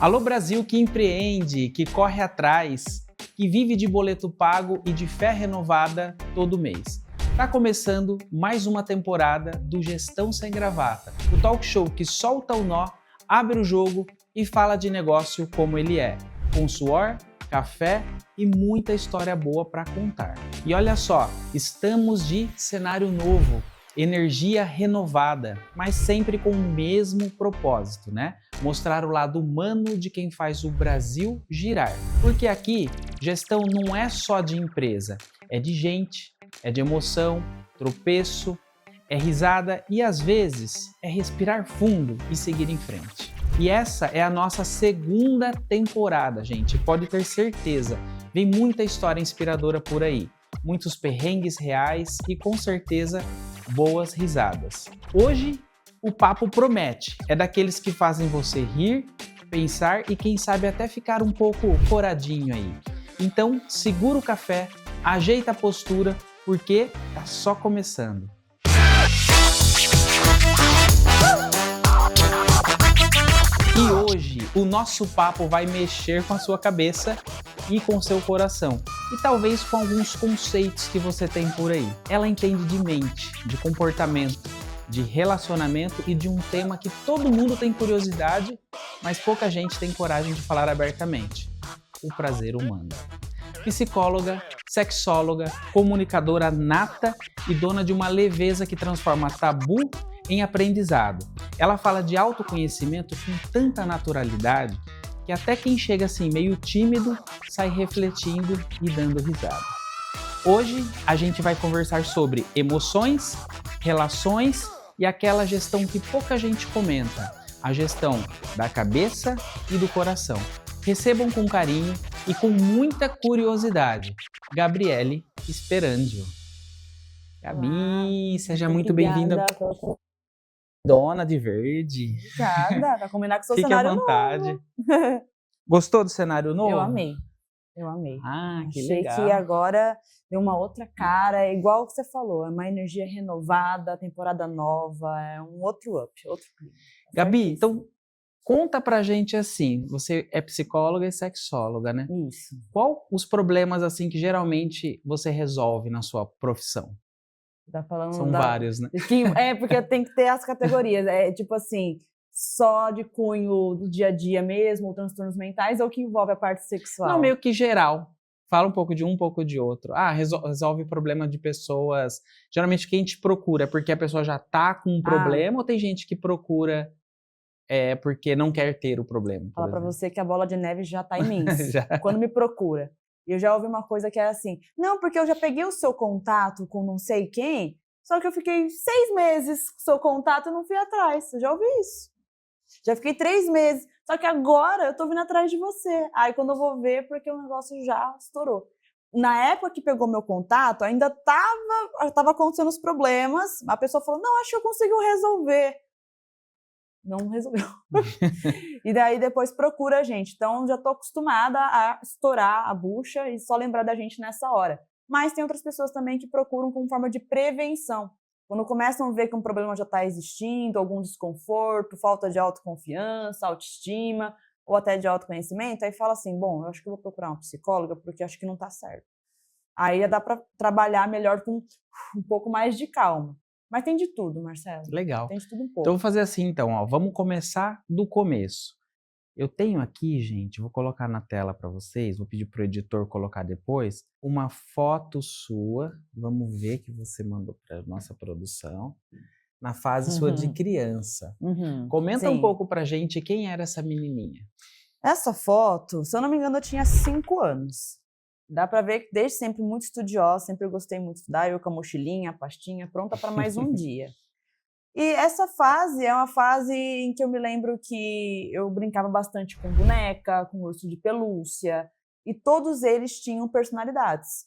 Alô Brasil que empreende, que corre atrás, que vive de boleto pago e de fé renovada todo mês. Tá começando mais uma temporada do Gestão Sem Gravata, o talk show que solta o nó, abre o jogo e fala de negócio como ele é, com suor, café e muita história boa para contar. E olha só, estamos de cenário novo, energia renovada, mas sempre com o mesmo propósito, né? Mostrar o lado humano de quem faz o Brasil girar. Porque aqui, gestão não é só de empresa, é de gente, é de emoção, tropeço, é risada e às vezes é respirar fundo e seguir em frente. E essa é a nossa segunda temporada, gente, pode ter certeza. Vem muita história inspiradora por aí, muitos perrengues reais e com certeza boas risadas. Hoje o papo promete, é daqueles que fazem você rir, pensar e quem sabe até ficar um pouco coradinho aí. Então segura o café, ajeita a postura, porque tá só começando. E hoje o nosso papo vai mexer com a sua cabeça e com o seu coração. E talvez com alguns conceitos que você tem por aí. Ela entende de mente, de comportamento, de relacionamento e de um tema que todo mundo tem curiosidade, mas pouca gente tem coragem de falar abertamente: o prazer humano. Psicóloga, sexóloga, comunicadora nata e dona de uma leveza que transforma tabu em aprendizado. Ela fala de autoconhecimento com tanta naturalidade que até quem chega assim meio tímido sai refletindo e dando risada. Hoje a gente vai conversar sobre emoções, relações e aquela gestão que pouca gente comenta, a gestão da cabeça e do coração. Recebam com carinho e com muita curiosidade, Gabriele Sperandio. Gabi, seja muito bem-vinda. Dona de verde. Obrigada, vai combinar com o seu Fique cenário à vontade. novo. Gostou do cenário novo? Eu amei. Ah, que Achei legal. que agora deu uma outra cara, é igual o que você falou, é uma energia renovada, temporada nova, é um outro up, outro clima. Gabi, então conta pra gente assim, você é psicóloga e sexóloga, né? Isso. Qual os problemas assim que geralmente você resolve na sua profissão? Tá falando São vários, né? Porque tem que ter as categorias, é tipo assim, só de cunho do dia a dia mesmo, transtornos mentais, ou que envolve a parte sexual? Não, meio que geral. Fala um pouco de um pouco de outro. Ah, resolve problema de pessoas. Geralmente quem te procura é porque a pessoa já tá com um problema ou tem gente que procura porque não quer ter o problema? Falar pra você que a bola de neve já tá imensa. Já. Quando me procura. Eu já ouvi uma coisa que era assim, não, porque eu já peguei o seu contato com não sei quem, só que eu fiquei 6 meses com o seu contato e não fui atrás. Eu já ouvi isso. Já fiquei 3 meses, só que agora eu tô vindo atrás de você. Aí quando eu vou ver, porque o negócio já estourou. Na época que pegou meu contato, ainda tava acontecendo os problemas, a pessoa falou, não, acho que eu consigo resolver. Não resolveu. E daí depois procura a gente. Então já tô acostumada a estourar a bucha e só lembrar da gente nessa hora. Mas tem outras pessoas também que procuram como forma de prevenção. Quando começam a ver que um problema já está existindo, algum desconforto, falta de autoconfiança, autoestima, ou até de autoconhecimento, aí fala assim, bom, eu acho que eu vou procurar uma psicóloga porque acho que não está certo. Aí dá para trabalhar melhor com um pouco mais de calma. Mas tem de tudo, Marcelo. Legal. Tem de tudo um pouco. Então, vou fazer assim, então, ó, vamos começar do começo. Eu tenho aqui, gente, vou colocar na tela para vocês, vou pedir pro editor colocar depois, uma foto sua, vamos ver que você mandou para nossa produção, na fase sua de criança. Comenta um pouco pra gente quem era essa menininha. Essa foto, se eu não me engano, eu tinha 5 anos. Dá pra ver que desde sempre muito estudiosa, sempre gostei muito de estudar, eu com a mochilinha, a pastinha, pronta para mais um dia. E essa fase é uma fase em que eu me lembro que eu brincava bastante com boneca, com urso de pelúcia, e todos eles tinham personalidades.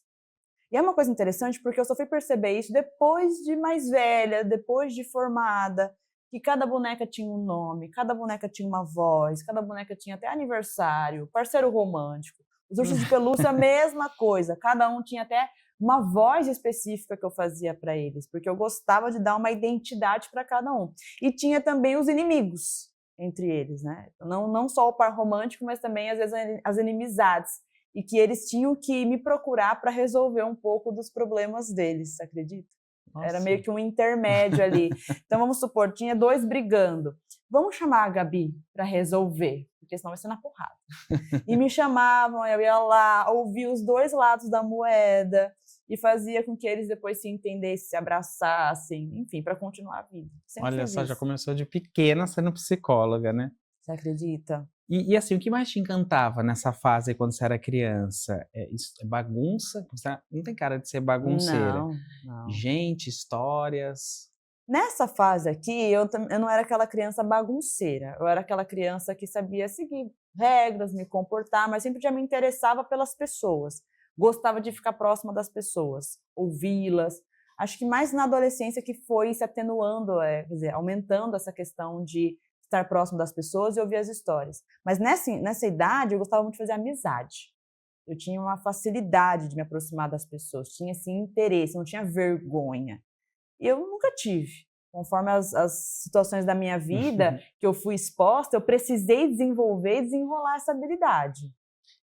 E é uma coisa interessante porque eu só fui perceber isso depois de mais velha, depois de formada, que cada boneca tinha um nome, cada boneca tinha uma voz, cada boneca tinha até aniversário, parceiro romântico. Os ursos de pelúcia, a mesma coisa, cada um tinha até uma voz específica que eu fazia para eles, porque eu gostava de dar uma identidade para cada um. E tinha também os inimigos. entre eles, né? Não só o par romântico, mas também, às vezes, as inimizades. E que eles tinham que me procurar para resolver um pouco dos problemas deles, você acredita? Era Nossa. meio que um intermédio ali. Então, vamos supor, tinha 2 brigando. Vamos chamar a Gabi para resolver, porque senão vai ser na porrada. E me chamavam, eu ia lá, ouvia os 2 lados da moeda e fazia com que eles depois se entendessem, se abraçassem, enfim, para continuar a vida. Sempre Olha fiz só, já isso. começou de pequena sendo psicóloga, né? Você acredita? E assim, o que mais te encantava nessa fase quando você era criança? É bagunça? Não tem cara de ser bagunceira. Não. Gente, histórias. Nessa fase aqui, eu não era aquela criança bagunceira, eu era aquela criança que sabia seguir regras, me comportar, mas sempre já me interessava pelas pessoas. Gostava de ficar próxima das pessoas, ouvi-las. Acho que mais na adolescência que foi se atenuando, quer dizer, aumentando essa questão de estar próximo das pessoas e ouvir as histórias. Mas nessa idade, eu gostava muito de fazer amizade. Eu tinha uma facilidade de me aproximar das pessoas, tinha esse interesse, não tinha vergonha. E eu nunca tive. Conforme as situações da minha vida que eu fui exposta, eu precisei desenvolver e desenrolar essa habilidade.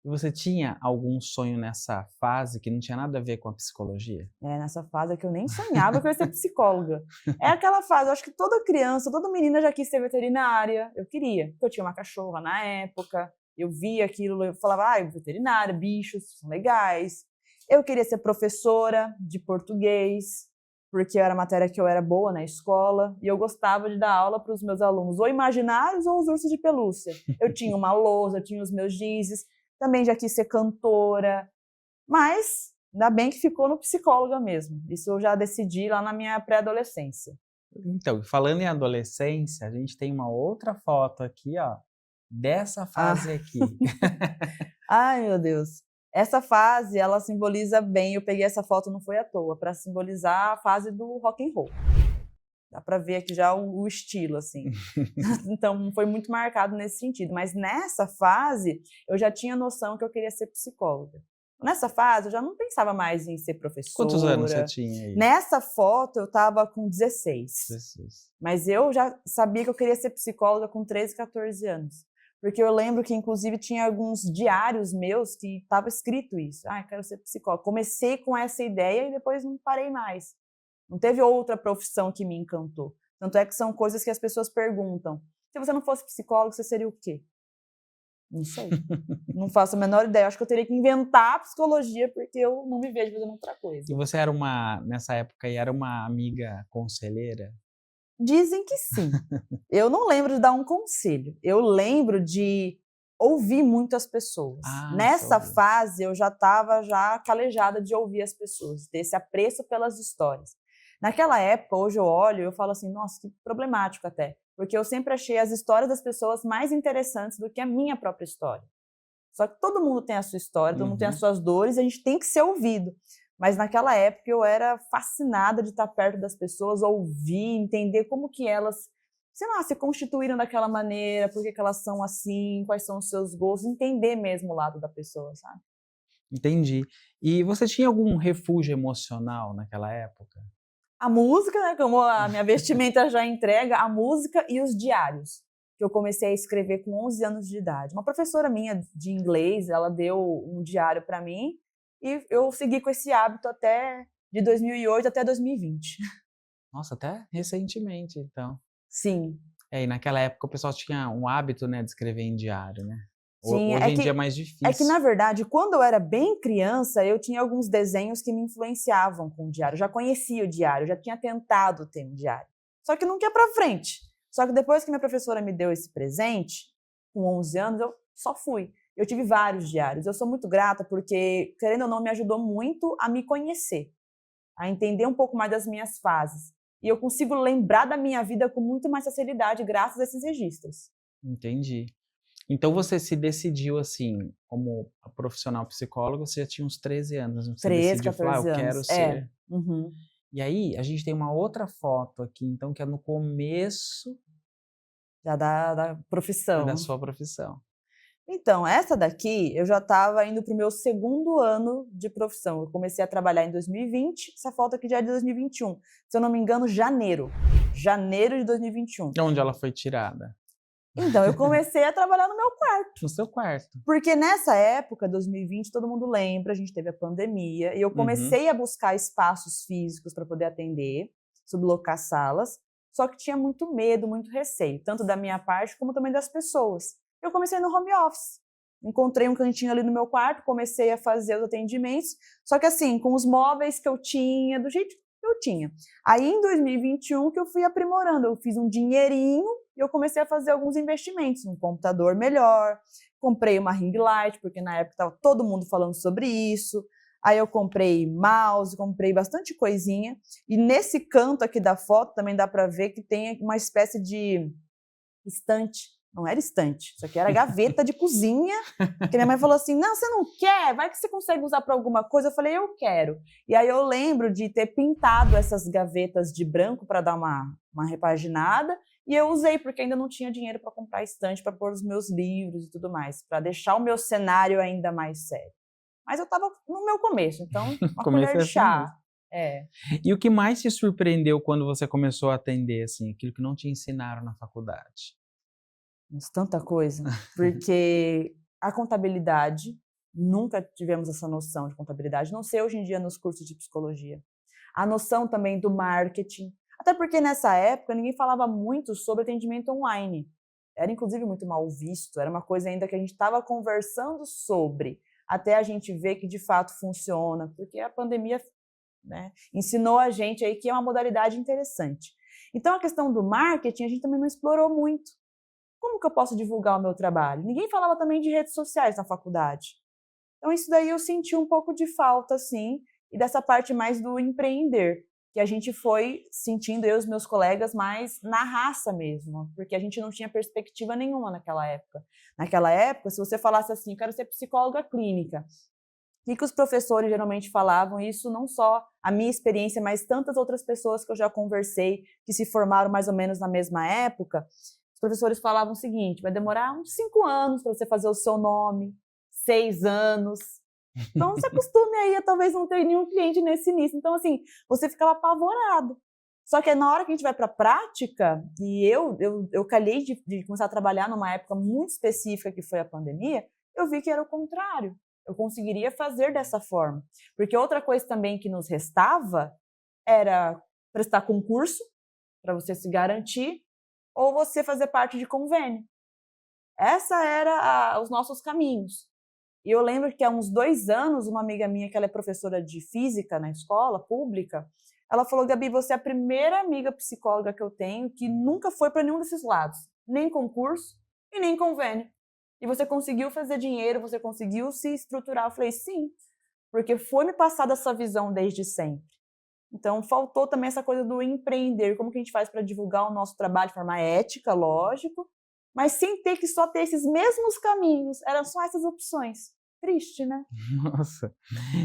E você tinha algum sonho nessa fase que não tinha nada a ver com a psicologia? Nessa fase que eu nem sonhava que eu ia ser psicóloga. É aquela fase, eu acho que toda criança, toda menina já quis ser veterinária. Eu queria, porque eu tinha uma cachorra na época, eu via aquilo, eu falava, veterinária, bichos, são legais. Eu queria ser professora de português, porque era a matéria que eu era boa na escola, e eu gostava de dar aula para os meus alunos, ou imaginários ou os ursos de pelúcia. Eu tinha uma lousa, eu tinha os meus gizes, também já quis ser cantora, mas ainda bem que ficou no psicóloga mesmo. Isso eu já decidi lá na minha pré-adolescência. Então, falando em adolescência, a gente tem uma outra foto aqui, ó, dessa fase aqui. Ai, meu Deus. Essa fase, ela simboliza bem, eu peguei essa foto, não foi à toa, para simbolizar a fase do rock and roll. Dá para ver aqui já o estilo, assim. Então, foi muito marcado nesse sentido. Mas nessa fase, eu já tinha noção que eu queria ser psicóloga. Nessa fase, eu já não pensava mais em ser professora. Quantos anos você tinha aí? Nessa foto, eu estava com 16. 16. Mas eu já sabia que eu queria ser psicóloga com 13, 14 anos. Porque eu lembro que, inclusive, tinha alguns diários meus que estava escrito isso. Quero ser psicóloga. Comecei com essa ideia e depois não parei mais. Não teve outra profissão que me encantou. Tanto é que são coisas que as pessoas perguntam. Se você não fosse psicólogo, você seria o quê? Não sei. Não faço a menor ideia. Acho que eu teria que inventar a psicologia, porque eu não me vejo fazendo outra coisa. E você era nessa época, era uma amiga conselheira? Dizem que sim. Eu não lembro de dar um conselho. Eu lembro de ouvir muito as pessoas. Nessa fase, eu já estava calejada de ouvir as pessoas, ter esse apreço pelas histórias. Naquela época, hoje eu olho e eu falo assim, nossa, que problemático até. Porque eu sempre achei as histórias das pessoas mais interessantes do que a minha própria história. Só que todo mundo tem a sua história, todo mundo tem as suas dores, e a gente tem que ser ouvido. Mas naquela época eu era fascinada de estar perto das pessoas, ouvir, entender como que elas, sei lá, se constituíram daquela maneira, por que elas são assim, quais são os seus gostos, entender mesmo o lado da pessoa, sabe? Entendi. E você tinha algum refúgio emocional naquela época? A música, né, como a minha vestimenta já entrega, a música e os diários, que eu comecei a escrever com 11 anos de idade. Uma professora minha de inglês, ela deu um diário para mim e eu segui com esse hábito até de 2008 até 2020. Nossa, até recentemente, então. Sim. E naquela época o pessoal tinha um hábito, né, de escrever em diário, né? Sim, Hoje em dia é mais difícil. É que, na verdade, quando eu era bem criança, eu tinha alguns desenhos que me influenciavam com o diário. Eu já conhecia o diário, já tinha tentado ter um diário. Só que nunca ia pra frente. Só que depois que minha professora me deu esse presente, com 11 anos, eu só fui. Eu tive vários diários. Eu sou muito grata porque, querendo ou não, me ajudou muito a me conhecer, a entender um pouco mais das minhas fases. E eu consigo lembrar da minha vida com muito mais facilidade graças a esses registros. Entendi. Então você se decidiu assim, como profissional psicólogo, você já tinha uns 13 anos. Você 13, decidiu 14 falar, eu quero ser. Uhum. E aí, a gente tem uma outra foto aqui, então, que é no começo já da profissão. Da sua profissão. Então, essa daqui, eu já estava indo para o meu 2º ano de profissão. Eu comecei a trabalhar em 2020, essa foto aqui já é de 2021. Se eu não me engano, janeiro. Janeiro de 2021. De onde ela foi tirada? Então, eu comecei a trabalhar no meu quarto. No seu quarto. Porque nessa época, 2020, todo mundo lembra, a gente teve a pandemia, e eu comecei a buscar espaços físicos para poder atender, sublocar salas, só que tinha muito medo, muito receio, tanto da minha parte como também das pessoas. Eu comecei no home office. Encontrei um cantinho ali no meu quarto, comecei a fazer os atendimentos, só que assim, com os móveis que eu tinha, do jeito que eu tinha. Aí em 2021 que eu fui aprimorando, eu fiz um dinheirinho e eu comecei a fazer alguns investimentos, um computador melhor, comprei uma ring light, porque na época estava todo mundo falando sobre isso. Aí eu comprei mouse, comprei bastante coisinha. E nesse canto aqui da foto também dá para ver que tem uma espécie de estante. Não era estante, isso aqui era gaveta de cozinha, que minha mãe falou assim, não, você não quer? Vai que você consegue usar para alguma coisa. Eu falei, eu quero. E aí eu lembro de ter pintado essas gavetas de branco para dar uma repaginada, e eu usei, porque ainda não tinha dinheiro para comprar estante, para pôr os meus livros e tudo mais, para deixar o meu cenário ainda mais sério. Mas eu estava no meu começo, então uma colher de chá. É. E o que mais te surpreendeu quando você começou a atender, assim, aquilo que não te ensinaram na faculdade? Mas tanta coisa, porque a contabilidade, nunca tivemos essa noção de contabilidade, não sei hoje em dia nos cursos de psicologia. A noção também do marketing, até porque nessa época ninguém falava muito sobre atendimento online. Era inclusive muito mal visto, era uma coisa ainda que a gente estava conversando sobre, até a gente ver que de fato funciona, porque a pandemia, né, ensinou a gente aí que é uma modalidade interessante. Então a questão do marketing a gente também não explorou muito. Como que eu posso divulgar o meu trabalho? Ninguém falava também de redes sociais na faculdade. Então isso daí eu senti um pouco de falta, sim, e dessa parte mais do empreender, que a gente foi sentindo, eu e os meus colegas, mais na raça mesmo, porque a gente não tinha perspectiva nenhuma naquela época. Naquela época, se você falasse assim, eu quero ser psicóloga clínica, o que os professores geralmente falavam, isso não só a minha experiência, mas tantas outras pessoas que eu já conversei, que se formaram mais ou menos na mesma época, os professores falavam o seguinte, vai demorar uns 5 anos para você fazer o seu nome, 6 anos. Então, se acostume aí a talvez não ter nenhum cliente nesse início. Então, assim, você ficava apavorado. Só que na hora que a gente vai para a prática, e eu calhei de começar a trabalhar numa época muito específica, que foi a pandemia, eu vi que era o contrário. Eu conseguiria fazer dessa forma. Porque outra coisa também que nos restava era prestar concurso, para você se garantir, ou você fazer parte de convênio. Essa era os nossos caminhos. E eu lembro que há uns 2 anos, uma amiga minha, que ela é professora de física na escola pública, ela falou, Gabi, você é a primeira amiga psicóloga que eu tenho que nunca foi para nenhum desses lados, nem concurso e nem convênio. E você conseguiu fazer dinheiro, você conseguiu se estruturar. Eu falei, sim, porque foi me passada essa visão desde sempre. Então, faltou também essa coisa do empreender, como que a gente faz para divulgar o nosso trabalho de forma ética, lógico, mas sem ter que só ter esses mesmos caminhos, eram só essas opções. Triste, né? Nossa.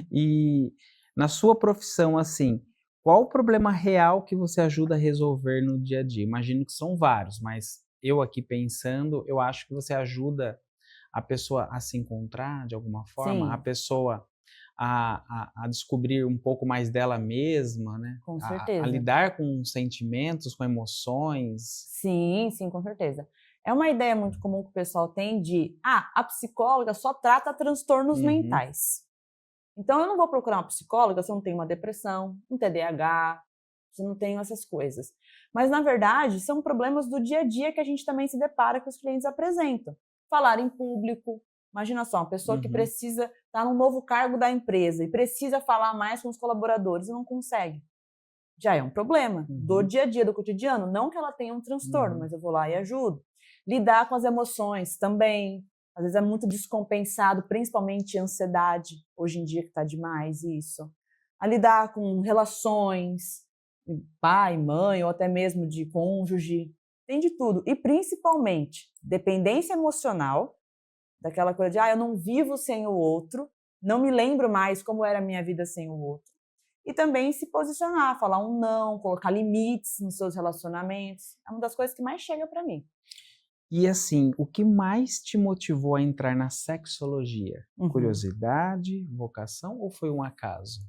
E na sua profissão, assim, qual o problema real que você ajuda a resolver no dia a dia? Imagino que são vários, mas eu aqui pensando, eu acho que você ajuda a pessoa a se encontrar de alguma forma, a Sim, pessoa a descobrir um pouco mais dela mesma, né? com A certeza. lidar com sentimentos, com emoções. Sim, sim, com certeza. É uma ideia muito comum que o pessoal tem de, a psicóloga só trata transtornos Uhum, mentais. Então eu não vou procurar uma psicóloga se eu não tenho uma depressão, um TDAH, se eu não tenho essas coisas. Mas na verdade, são problemas do dia a dia que a gente também se depara que os clientes apresentam. Falar em público. Imagina só, uma pessoa que uhum, precisa estar num novo cargo da empresa e precisa falar mais com os colaboradores e não consegue. Já é um problema do uhum, dia a dia, do cotidiano. Não que ela tenha um transtorno, uhum. mas eu vou lá e ajudo. Lidar com as emoções também. Às vezes é muito descompensado, principalmente ansiedade, hoje em dia que está demais isso. A lidar com relações, pai, mãe, ou até mesmo de cônjuge. Tem de tudo. E principalmente, dependência emocional, daquela coisa de, eu não vivo sem o outro, não me lembro mais como era a minha vida sem o outro. E também se posicionar, falar um não, colocar limites nos seus relacionamentos. É uma das coisas que mais chega para mim. E assim, o que mais te motivou a entrar na sexologia? Uhum. Curiosidade, vocação ou foi um acaso?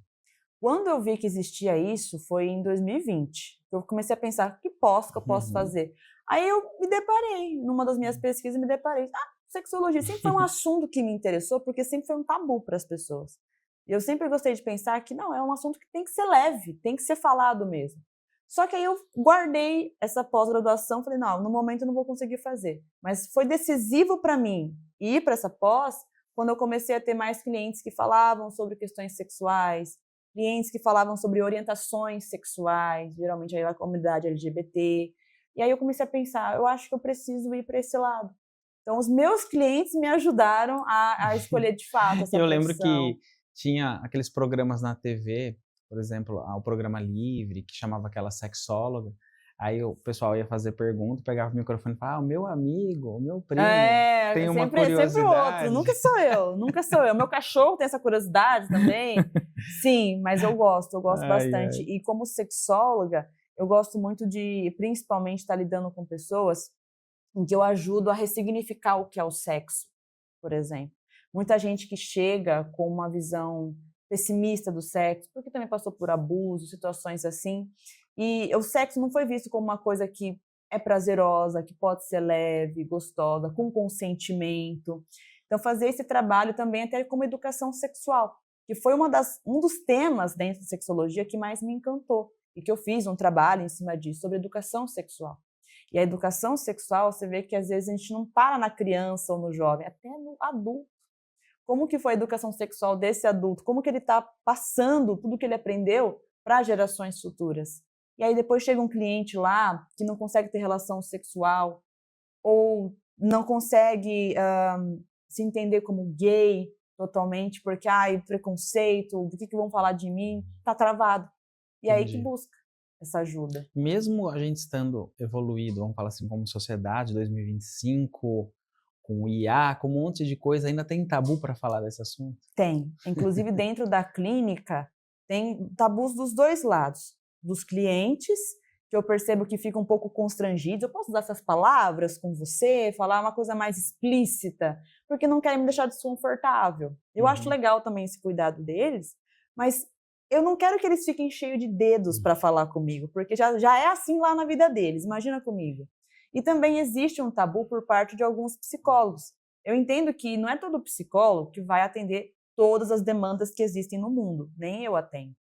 Quando eu vi que existia isso, foi em 2020. Eu comecei a pensar, que eu posso Uhum, fazer? Aí eu me deparei, numa das minhas pesquisas, me deparei. Sexologia sempre foi um assunto que me interessou, porque sempre foi um tabu para as pessoas. E eu sempre gostei de pensar que não, é um assunto que tem que ser leve, tem que ser falado mesmo. Só que aí eu guardei essa pós-graduação, falei, não, no momento eu não vou conseguir fazer. Mas foi decisivo para mim ir para essa pós quando eu comecei a ter mais clientes que falavam sobre questões sexuais, clientes que falavam sobre orientações sexuais, geralmente aí a comunidade LGBT. E aí eu comecei a pensar, eu acho que eu preciso ir para esse lado. Então, os meus clientes me ajudaram a escolher de fato essa Eu lembro profissão. que tinha aqueles programas na TV, por exemplo, o Programa Livre, que chamava aquela sexóloga, aí o pessoal ia fazer pergunta, pegava o microfone e falava: o meu amigo, o meu primo tem uma Sempre o outro, curiosidade. nunca sou eu, nunca sou eu. Meu cachorro tem essa curiosidade também. Sim, mas eu gosto Ai, bastante. ai. E como sexóloga, eu gosto muito de, principalmente, estar lidando com pessoas em que eu ajudo a ressignificar o que é o sexo, por exemplo. Muita gente que chega com uma visão pessimista do sexo, porque também passou por abuso, situações assim, e o sexo não foi visto como uma coisa que é prazerosa, que pode ser leve, gostosa, com consentimento. Então, fazer esse trabalho também até como educação sexual, que foi um dos temas dentro da sexologia que mais me encantou, e que eu fiz um trabalho em cima disso, sobre educação sexual. E a educação sexual, você vê que às vezes a gente não para na criança ou no jovem, até no adulto. Como que foi a educação sexual desse adulto? Como que ele está passando tudo que ele aprendeu para gerações futuras? E aí depois chega um cliente lá que não consegue ter relação sexual ou não consegue se entender como gay totalmente, porque preconceito, do que vão falar de mim, está travado. E aí que Entendi. busca essa ajuda. Mesmo a gente estando evoluído, vamos falar assim, como sociedade, 2025, com o IA, com um monte de coisa, ainda tem tabu para falar desse assunto? Tem. Inclusive, dentro da clínica, tem tabus dos dois lados. Dos clientes, que eu percebo que ficam um pouco constrangidos. Eu posso usar essas palavras com você, falar uma coisa mais explícita, porque não querem me deixar desconfortável. Eu acho Uhum. legal também esse cuidado deles, mas eu não quero que eles fiquem cheios de dedos para falar comigo, porque já é assim lá na vida deles, imagina comigo. E também existe um tabu por parte de alguns psicólogos. Eu entendo que não é todo psicólogo que vai atender todas as demandas que existem no mundo, nem eu atendo.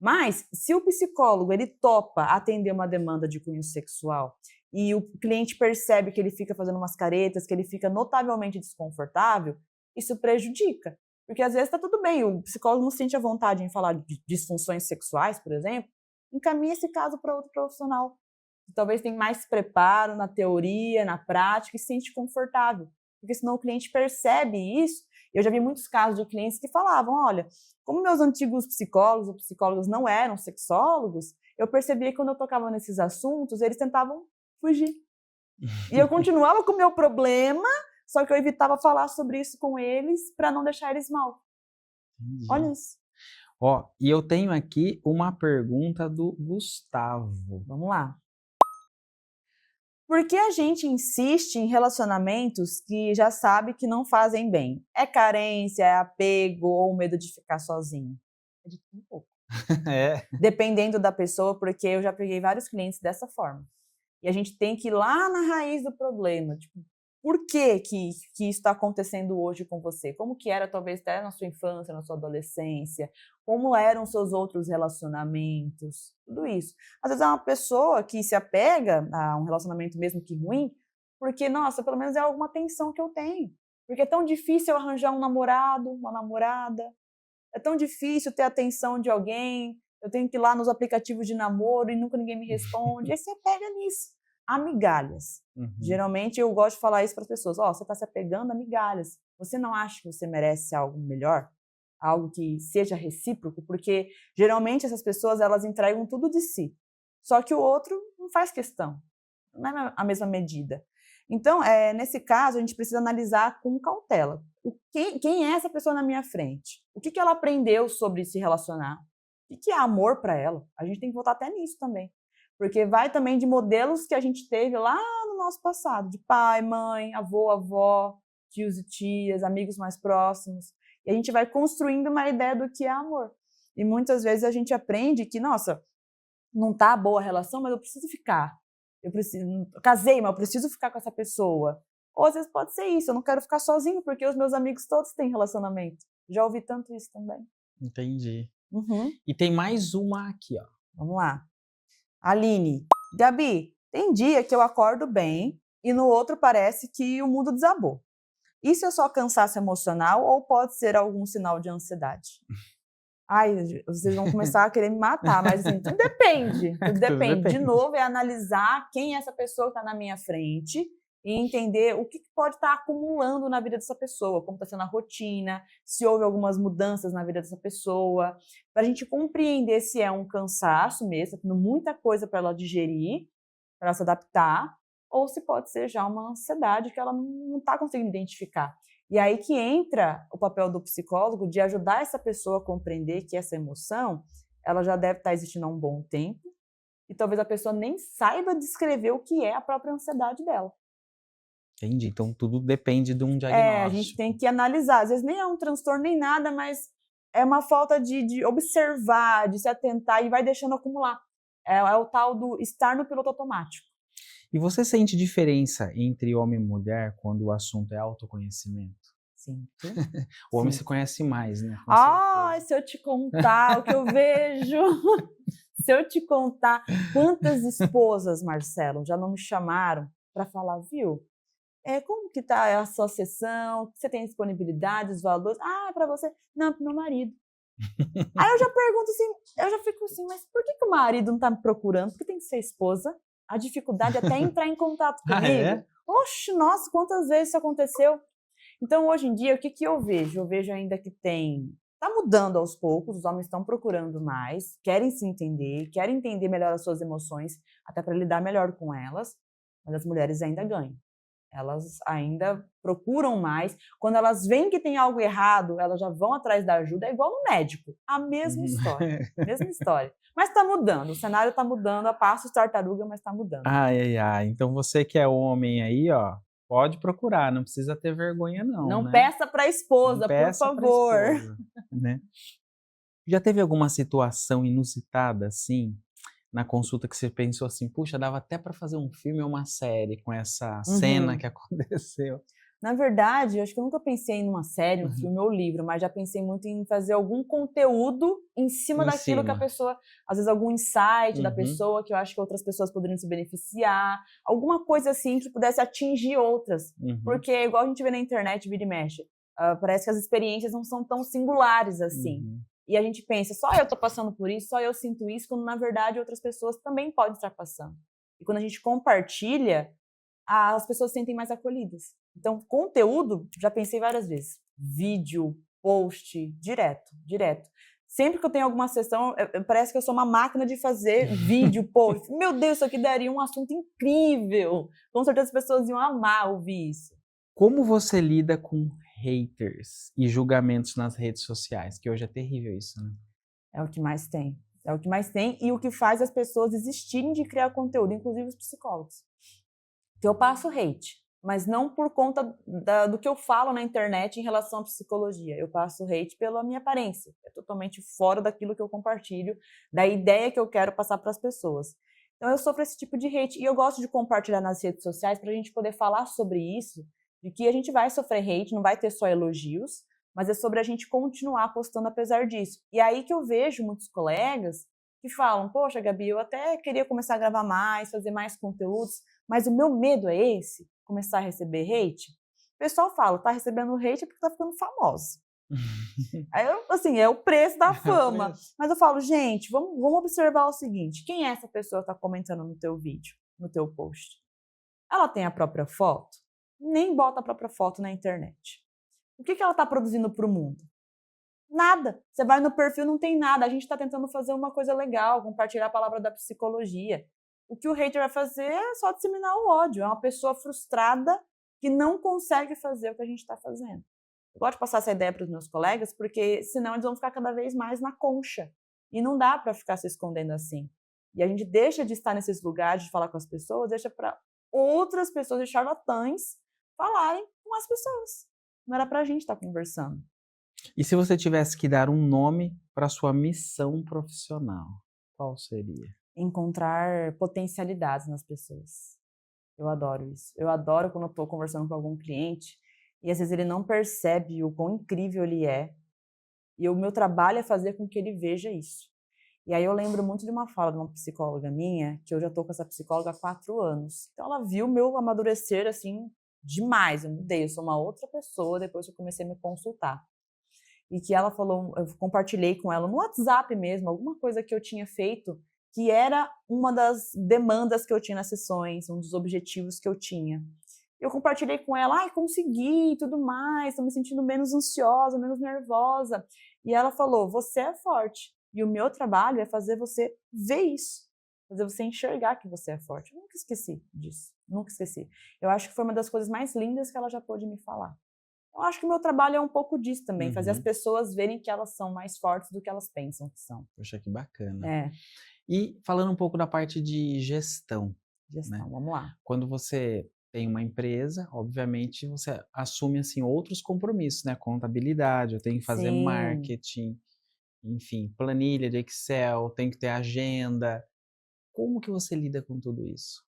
Mas, se o psicólogo ele topa atender uma demanda de cunho sexual e o cliente percebe que ele fica fazendo umas caretas, que ele fica notavelmente desconfortável, isso prejudica. Porque às vezes está tudo bem, o psicólogo não sente a vontade em falar de disfunções sexuais, por exemplo, encaminha esse caso para outro profissional. Que talvez tenha mais preparo na teoria, na prática e se sente confortável. Porque senão o cliente percebe isso. Eu já vi muitos casos de clientes que falavam, olha, como meus antigos psicólogos ou psicólogos não eram sexólogos, eu percebia que quando eu tocava nesses assuntos, eles tentavam fugir. E eu continuava com o meu problema, só que eu evitava falar sobre isso com eles para não deixar eles mal. Entendi. Olha isso. Ó, e eu tenho aqui uma pergunta do Gustavo. Vamos lá. Por que a gente insiste em relacionamentos que já sabe que não fazem bem? É carência, é apego ou medo de ficar sozinho? É de tudo um pouco. É. Dependendo da pessoa, porque eu já peguei vários clientes dessa forma. E a gente tem que ir lá na raiz do problema, tipo, por que isso está acontecendo hoje com você? Como que era talvez até na sua infância, na sua adolescência? Como eram seus outros relacionamentos? Tudo isso. Às vezes é uma pessoa que se apega a um relacionamento mesmo que ruim, porque, nossa, pelo menos é alguma tensão que eu tenho. Porque é tão difícil eu arranjar um namorado, uma namorada, é tão difícil ter a atenção de alguém, eu tenho que ir lá nos aplicativos de namoro e nunca ninguém me responde. Aí você pega nisso. A migalhas. Uhum. Geralmente eu gosto de falar isso para as pessoas. Você está se apegando a migalhas. Você não acha que você merece algo melhor? Algo que seja recíproco? Porque geralmente essas pessoas elas entregam tudo de si. Só que o outro não faz questão. Não é a mesma medida. Então, nesse caso, a gente precisa analisar com cautela. Quem é essa pessoa na minha frente? O que ela aprendeu sobre se relacionar? O que é amor para ela? A gente tem que voltar até nisso também. Porque vai também de modelos que a gente teve lá no nosso passado, de pai, mãe, avô, avó, tios e tias, amigos mais próximos. E a gente vai construindo uma ideia do que é amor. E muitas vezes a gente aprende que, nossa, não tá boa a relação, mas eu preciso ficar. casei, mas eu preciso ficar com essa pessoa. Ou às vezes pode ser isso, eu não quero ficar sozinho porque os meus amigos todos têm relacionamento. Já ouvi tanto isso também. Entendi. Uhum. E tem mais uma aqui, ó. Vamos lá. Aline, Gabi, tem dia que eu acordo bem e no outro parece que o mundo desabou. Isso é só cansaço emocional ou pode ser algum sinal de ansiedade? Ai, vocês vão começar a querer me matar, mas assim, tudo depende. Tudo Tudo depende. De depende. novo, é analisar quem é essa pessoa que está na minha frente e entender o que pode estar acumulando na vida dessa pessoa, como está sendo a rotina, se houve algumas mudanças na vida dessa pessoa, para a gente compreender se é um cansaço mesmo, está tendo muita coisa para ela digerir, para ela se adaptar, ou se pode ser já uma ansiedade que ela não está conseguindo identificar. E aí que entra o papel do psicólogo de ajudar essa pessoa a compreender que essa emoção, ela já deve estar existindo há um bom tempo, e talvez a pessoa nem saiba descrever o que é a própria ansiedade dela. Entendi. Então tudo depende de um A diagnóstico. gente tem que analisar. Às vezes nem é um transtorno nem nada, mas é uma falta de observar, de se atentar e vai deixando acumular. É o tal do estar no piloto automático. E você sente diferença entre homem e mulher quando o assunto é autoconhecimento? Sinto. O homem Sim. se conhece mais, né? Com Ai, certeza. se eu te contar o que eu vejo, se eu te contar quantas esposas, Marcelo, já não me chamaram para falar, viu? Como que tá a sua sessão? Você tem disponibilidade, os valores? Ah, para você? Não, para meu marido. Aí eu já pergunto assim, eu já fico assim, mas por que o marido não tá me procurando? Porque tem que ser esposa. A dificuldade é até entrar em contato Ah, comigo. é? Oxe, nossa, quantas vezes isso aconteceu? Então, hoje em dia, o que eu vejo? Eu vejo ainda que tá mudando aos poucos, os homens estão procurando mais, querem se entender, querem entender melhor as suas emoções, até para lidar melhor com elas, mas as mulheres ainda ganham. Elas ainda procuram mais. Quando elas veem que tem algo errado, elas já vão atrás da ajuda. É igual no médico. A mesma história. Mesma história. Mas está mudando. O cenário está mudando a passos tartaruga, mas está mudando. Ai, ai, ai. Então você que é homem aí, ó, pode procurar, não precisa ter vergonha não, Não né? peça para a esposa, Não por peça pra favor. esposa, né? Já teve alguma situação inusitada, assim, na consulta que você pensou assim: "Puxa, dava até pra fazer um filme ou uma série com essa cena que aconteceu"? Na verdade, eu acho que eu nunca pensei em uma série, um Uhum. filme ou livro, mas já pensei muito em fazer algum conteúdo em cima Em daquilo que a cima. pessoa, às vezes algum insight da Uhum. pessoa que eu acho que outras pessoas poderiam se beneficiar, alguma coisa assim que pudesse atingir outras. Uhum. Porque igual a gente vê na internet, vira e mexe, parece que as experiências não são tão singulares assim. Uhum. E a gente pensa, só eu tô passando por isso, só eu sinto isso, quando na verdade outras pessoas também podem estar passando. E quando a gente compartilha, as pessoas se sentem mais acolhidas. Então, conteúdo, já pensei várias vezes. Vídeo, post, direto. Sempre que eu tenho alguma sessão, parece que eu sou uma máquina de fazer vídeo, post. Meu Deus, isso aqui daria um assunto incrível. Com certeza as pessoas iam amar ouvir isso. Como você lida com haters e julgamentos nas redes sociais? Que hoje é terrível isso, né? É o que mais tem. É o que mais tem e o que faz as pessoas desistirem de criar conteúdo, inclusive os psicólogos. Que eu passo hate, mas não por conta do que eu falo na internet em relação à psicologia. Eu passo hate pela minha aparência. É totalmente fora daquilo que eu compartilho, da ideia que eu quero passar para as pessoas. Então eu sofro esse tipo de hate e eu gosto de compartilhar nas redes sociais para a gente poder falar sobre isso, de que a gente vai sofrer hate, não vai ter só elogios, mas é sobre a gente continuar postando apesar disso. E aí que eu vejo muitos colegas que falam, poxa, Gabi, eu até queria começar a gravar mais, fazer mais conteúdos, mas o meu medo é esse, começar a receber hate. O pessoal fala, tá recebendo hate porque tá ficando famosa. Aí, assim, é o preço da fama. Mas eu falo, gente, vamos observar o seguinte, quem é essa pessoa que tá comentando no teu vídeo, no teu post? Ela tem a própria foto? Nem bota a própria foto na internet. O que ela tá produzindo pro mundo? Nada. Você vai no perfil, não tem nada. A gente está tentando fazer uma coisa legal, compartilhar a palavra da psicologia. O que o hater vai fazer é só disseminar o ódio. É uma pessoa frustrada que não consegue fazer o que a gente está fazendo. Eu gosto de passar essa ideia para os meus colegas, porque senão eles vão ficar cada vez mais na concha. E não dá para ficar se escondendo assim. E a gente deixa de estar nesses lugares, de falar com as pessoas, deixa para outras pessoas, de charlatães, falarem com as pessoas. Não era para a gente estar conversando. E se você tivesse que dar um nome para sua missão profissional, qual seria? encontrar potencialidades nas pessoas. Eu adoro isso. Eu adoro quando eu estou conversando com algum cliente e às vezes ele não percebe o quão incrível ele é, e o meu trabalho é fazer com que ele veja isso. E aí eu lembro muito de uma fala de uma psicóloga minha, que eu já estou com essa psicóloga há 4 anos. Então ela viu meu amadurecer assim demais, eu mudei, eu sou uma outra pessoa depois que eu comecei a me consultar. E que ela falou, eu compartilhei com ela no WhatsApp mesmo, alguma coisa que eu tinha feito, que era uma das demandas que eu tinha nas sessões, um dos objetivos que eu tinha. Eu compartilhei com ela, ai, consegui, tudo mais, estou me sentindo menos ansiosa, menos nervosa. E ela falou, você é forte, e o meu trabalho é fazer você ver isso, fazer você enxergar que você é forte. Eu nunca esqueci disso, nunca esqueci. Eu acho que foi uma das coisas mais lindas que ela já pôde me falar. Eu acho que o meu trabalho é um pouco disso também, fazer as pessoas verem que elas são mais fortes do que elas pensam que são. Poxa, que bacana. É, E falando um pouco da parte de gestão, gestão, né? vamos lá. Quando você tem uma empresa, obviamente você assume assim outros compromissos, né? Contabilidade, eu tenho que fazer Sim, marketing, enfim, planilha de Excel, tem que ter agenda. Como que você lida com tudo isso?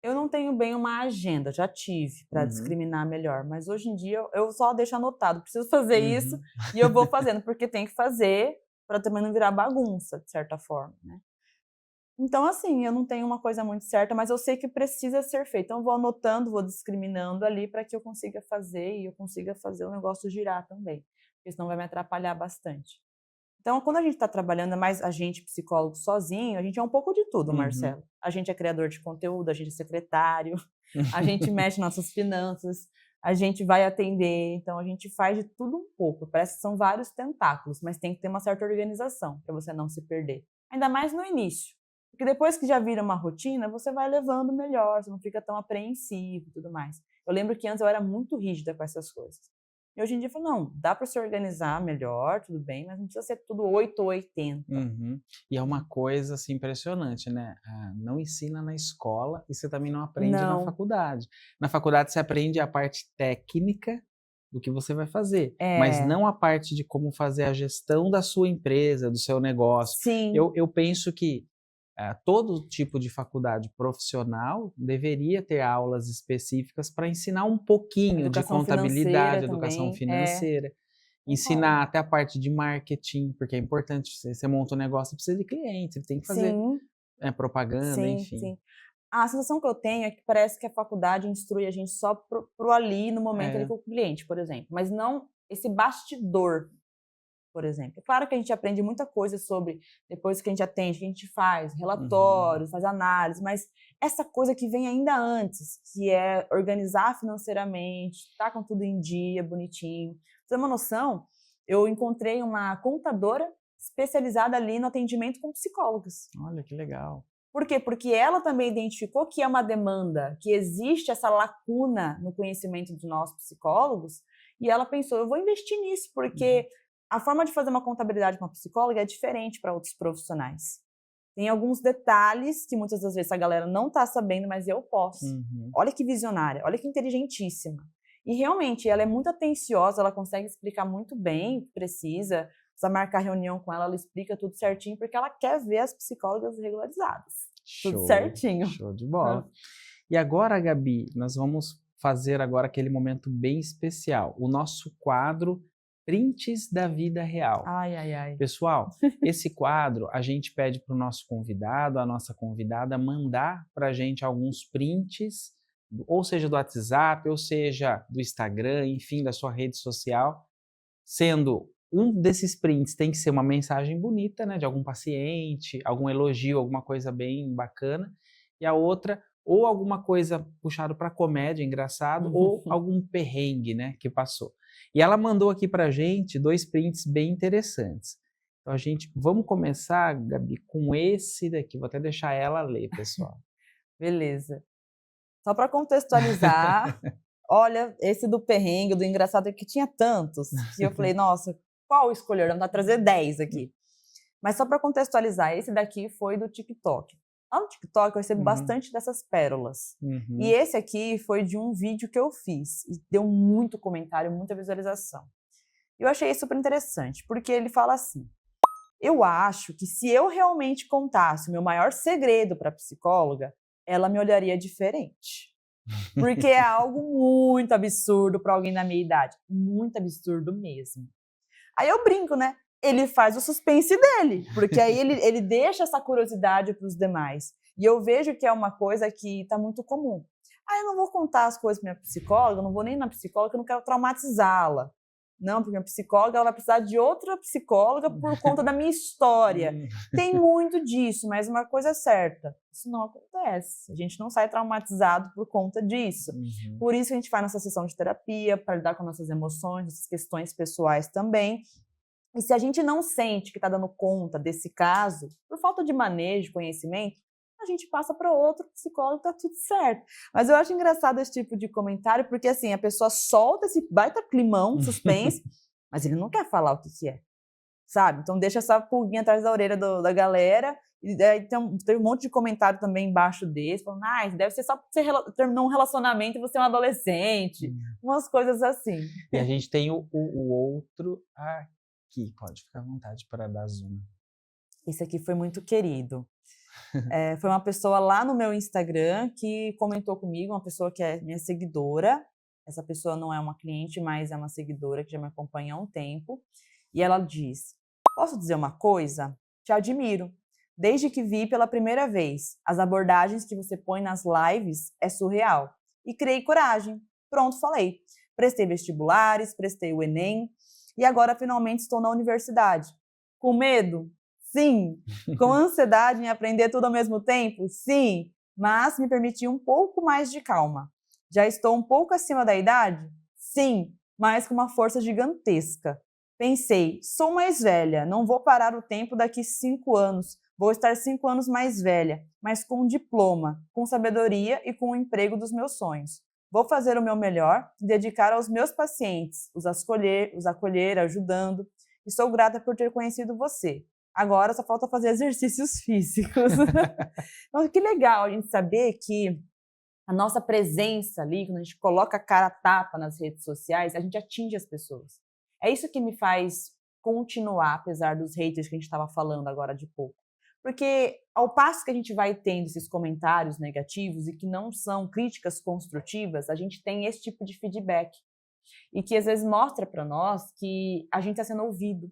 eu não tenho bem uma agenda, já tive, para Uhum, discriminar melhor, mas hoje em dia eu só deixo anotado, preciso fazer isso, uhum, e eu vou fazendo, porque tem que fazer para também não virar bagunça, de certa forma, né. Então, assim, eu não tenho uma coisa muito certa, mas eu sei que precisa ser feito, então eu vou anotando, vou discriminando ali para que eu consiga fazer e eu consiga fazer o negócio girar também, porque senão vai me atrapalhar bastante. Então, quando a gente está trabalhando, é mais a gente psicólogo sozinho, a gente é um pouco de tudo, uhum. Marcelo. A gente é criador de conteúdo, a gente é secretário, a gente mexe nas nossas finanças, a gente vai atender, então a gente faz de tudo um pouco. Parece que são vários tentáculos, mas tem que ter uma certa organização para você não se perder. Ainda mais no início, porque depois que já vira uma rotina, você vai levando melhor, você não fica tão apreensivo e tudo mais. Eu lembro que antes eu era muito rígida com essas coisas. E hoje em dia eu falo, não, dá para se organizar melhor, tudo bem, mas não precisa ser tudo 8 ou 80. Uhum. E é uma coisa assim impressionante, né? Não ensina na escola e você também não aprende na Não, faculdade. Na faculdade você aprende a parte técnica do que você vai fazer, mas é, não a parte de como fazer a gestão da sua empresa, do seu negócio. sim, Eu penso que todo tipo de faculdade profissional deveria ter aulas específicas para ensinar um pouquinho de educação financeira contabilidade, educação também, é, financeira. concordo. Ensinar até a parte de marketing, porque é importante, você monta um negócio, precisa de clientes, você tem que fazer, Sim, propaganda, sim, enfim. sim. A sensação que eu tenho é que parece que a faculdade instrui a gente só pro ali, no momento ali É, com o cliente, por exemplo, mas não esse bastidor, por exemplo. É claro que a gente aprende muita coisa sobre depois que a gente atende, que a gente faz, uhum, relatórios, faz análise, mas essa coisa que vem ainda antes, que é organizar financeiramente, estar com tudo em dia, bonitinho. Pra você ter uma noção, eu encontrei uma contadora especializada ali no atendimento com psicólogos. olha que legal. Por quê? Porque ela também identificou que é uma demanda, que existe essa lacuna no conhecimento de nós psicólogos, e ela pensou: eu vou investir nisso, Uhum, porque a forma de fazer uma contabilidade com uma psicóloga é diferente para outros profissionais. Tem alguns detalhes que muitas das vezes a galera não está sabendo, mas eu posso. uhum. Olha que visionária, olha que inteligentíssima. E realmente ela é muito atenciosa, ela consegue explicar muito bem, precisa, precisa marcar reunião com ela, ela explica tudo certinho, porque ela quer ver as psicólogas regularizadas. Tudo Show, certinho. show de bola. E agora, Gabi, nós vamos fazer agora aquele momento bem especial, o nosso quadro Prints da Vida Real. Ai, ai, ai. Pessoal, esse quadro a gente pede para o nosso convidado, a nossa convidada, mandar para a gente alguns prints, ou seja do WhatsApp, ou seja do Instagram, enfim, da sua rede social, sendo um desses prints tem que ser uma mensagem bonita, né, de algum paciente, algum elogio, alguma coisa bem bacana, e a outra ou alguma coisa puxado para comédia, engraçado, ou algum perrengue, né, que passou. E ela mandou aqui pra gente 2 prints bem interessantes. Então a gente vamos começar, Gabi, com esse daqui, vou até deixar ela ler, pessoal. Beleza. Só para contextualizar, olha, esse do perrengue, do engraçado, é que tinha tantos, que eu falei: "Nossa, qual escolher? Vamos trazer 10 aqui". Mas só para contextualizar, esse daqui foi do TikTok. Lá no TikTok eu recebo Uhum, bastante dessas pérolas. E uhum. esse aqui foi de um vídeo que eu fiz e deu muito comentário, muita visualização. Eu achei super interessante, porque ele fala assim: Eu acho que se eu realmente contasse o meu maior segredo para a psicóloga, ela me olharia diferente. Porque é algo muito absurdo para alguém da minha idade. Muito absurdo mesmo. Aí eu brinco, né? Ele faz o suspense dele, porque aí ele deixa essa curiosidade para os demais. E eu vejo que é uma coisa que está muito comum. Eu não vou contar as coisas para minha psicóloga, eu não vou nem na psicóloga, eu não quero traumatizá-la. Não, porque minha psicóloga ela vai precisar de outra psicóloga por conta da minha história. Tem muito disso, mas uma coisa é certa, isso não acontece. A gente não sai traumatizado por conta disso. Por isso a gente faz nossa sessão de terapia, para lidar com nossas emoções, essas questões pessoais também. E se a gente não sente que está dando conta desse caso, por falta de manejo, conhecimento, a gente passa para outro psicólogo, tá tudo certo. Mas eu acho engraçado esse tipo de comentário, porque assim, a pessoa solta esse baita climão, suspense, mas ele não quer falar o que é, sabe? Então deixa essa pulguinha atrás da orelha da galera, e aí tem um monte de comentário também embaixo desse, falando, deve ser só porque você terminou um relacionamento e você é um adolescente, umas coisas assim. E a gente tem o outro aqui, pode ficar à vontade para dar zoom. Esse aqui foi muito querido. Foi uma pessoa lá no meu Instagram que comentou comigo, uma pessoa que é minha seguidora. Essa pessoa não é uma cliente, mas é uma seguidora que já me acompanha há um tempo. E ela diz: posso dizer uma coisa? Te admiro. Desde que vi pela primeira vez, as abordagens que você põe nas lives é surreal. E criei coragem. Pronto, falei. Prestei vestibulares, prestei o Enem e agora finalmente estou na universidade. Com medo? Sim. Com ansiedade em aprender tudo ao mesmo tempo? Sim. Mas me permiti um pouco mais de calma. Já estou um pouco acima da idade? Sim, mas com uma força gigantesca. Pensei, sou mais velha, não vou parar o tempo daqui 5 anos. Vou estar 5 anos mais velha, mas com um diploma, com sabedoria e com o emprego dos meus sonhos. Vou fazer o meu melhor e dedicar aos meus pacientes, os acolher, ajudando. E sou grata por ter conhecido você. Agora só falta fazer exercícios físicos. Então, que legal a gente saber que a nossa presença ali, quando a gente coloca a cara a tapa nas redes sociais, a gente atinge as pessoas. É isso que me faz continuar, apesar dos haters que a gente estava falando agora de pouco. Porque ao passo que a gente vai tendo esses comentários negativos e que não são críticas construtivas, a gente tem esse tipo de feedback. E que às vezes mostra para nós que a gente está sendo ouvido,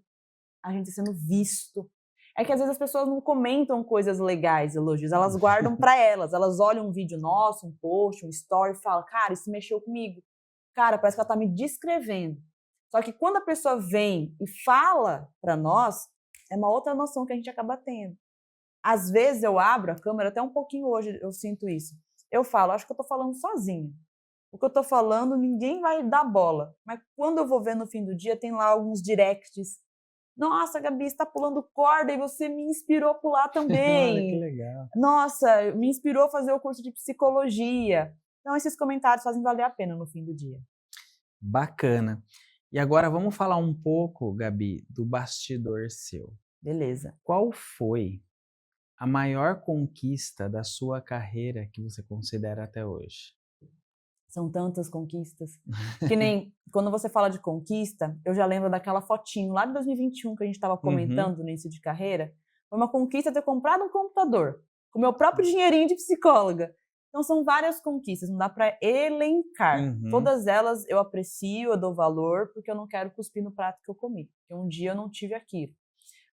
a gente está sendo visto. É que às vezes as pessoas não comentam coisas legais, elogios, elas guardam para elas olham um vídeo nosso, um post, um story e falam, cara, isso mexeu comigo. Cara, parece que ela está me descrevendo. Só que quando a pessoa vem e fala para nós, é uma outra noção que a gente acaba tendo. Às vezes eu abro a câmera, até um pouquinho hoje eu sinto isso. Eu falo, acho que eu estou falando sozinha. O que eu estou falando, ninguém vai dar bola. Mas quando eu vou ver no fim do dia, tem lá alguns directs. Nossa, Gabi, você está pulando corda e você me inspirou a pular também. Olha que legal. Nossa, me inspirou a fazer o curso de psicologia. Então, esses comentários fazem valer a pena no fim do dia. Bacana. E agora vamos falar um pouco, Gabi, do bastidor seu. Beleza. Qual foi a maior conquista da sua carreira que você considera até hoje? São tantas conquistas. Que nem quando você fala de conquista, eu já lembro daquela fotinho lá de 2021 que a gente estava comentando no início de carreira. Foi uma conquista ter comprado um computador com o meu próprio dinheirinho de psicóloga. Então são várias conquistas, não dá para elencar. Todas elas eu aprecio, eu dou valor, porque eu não quero cuspir no prato que eu comi. Porque um dia eu não tive aquilo.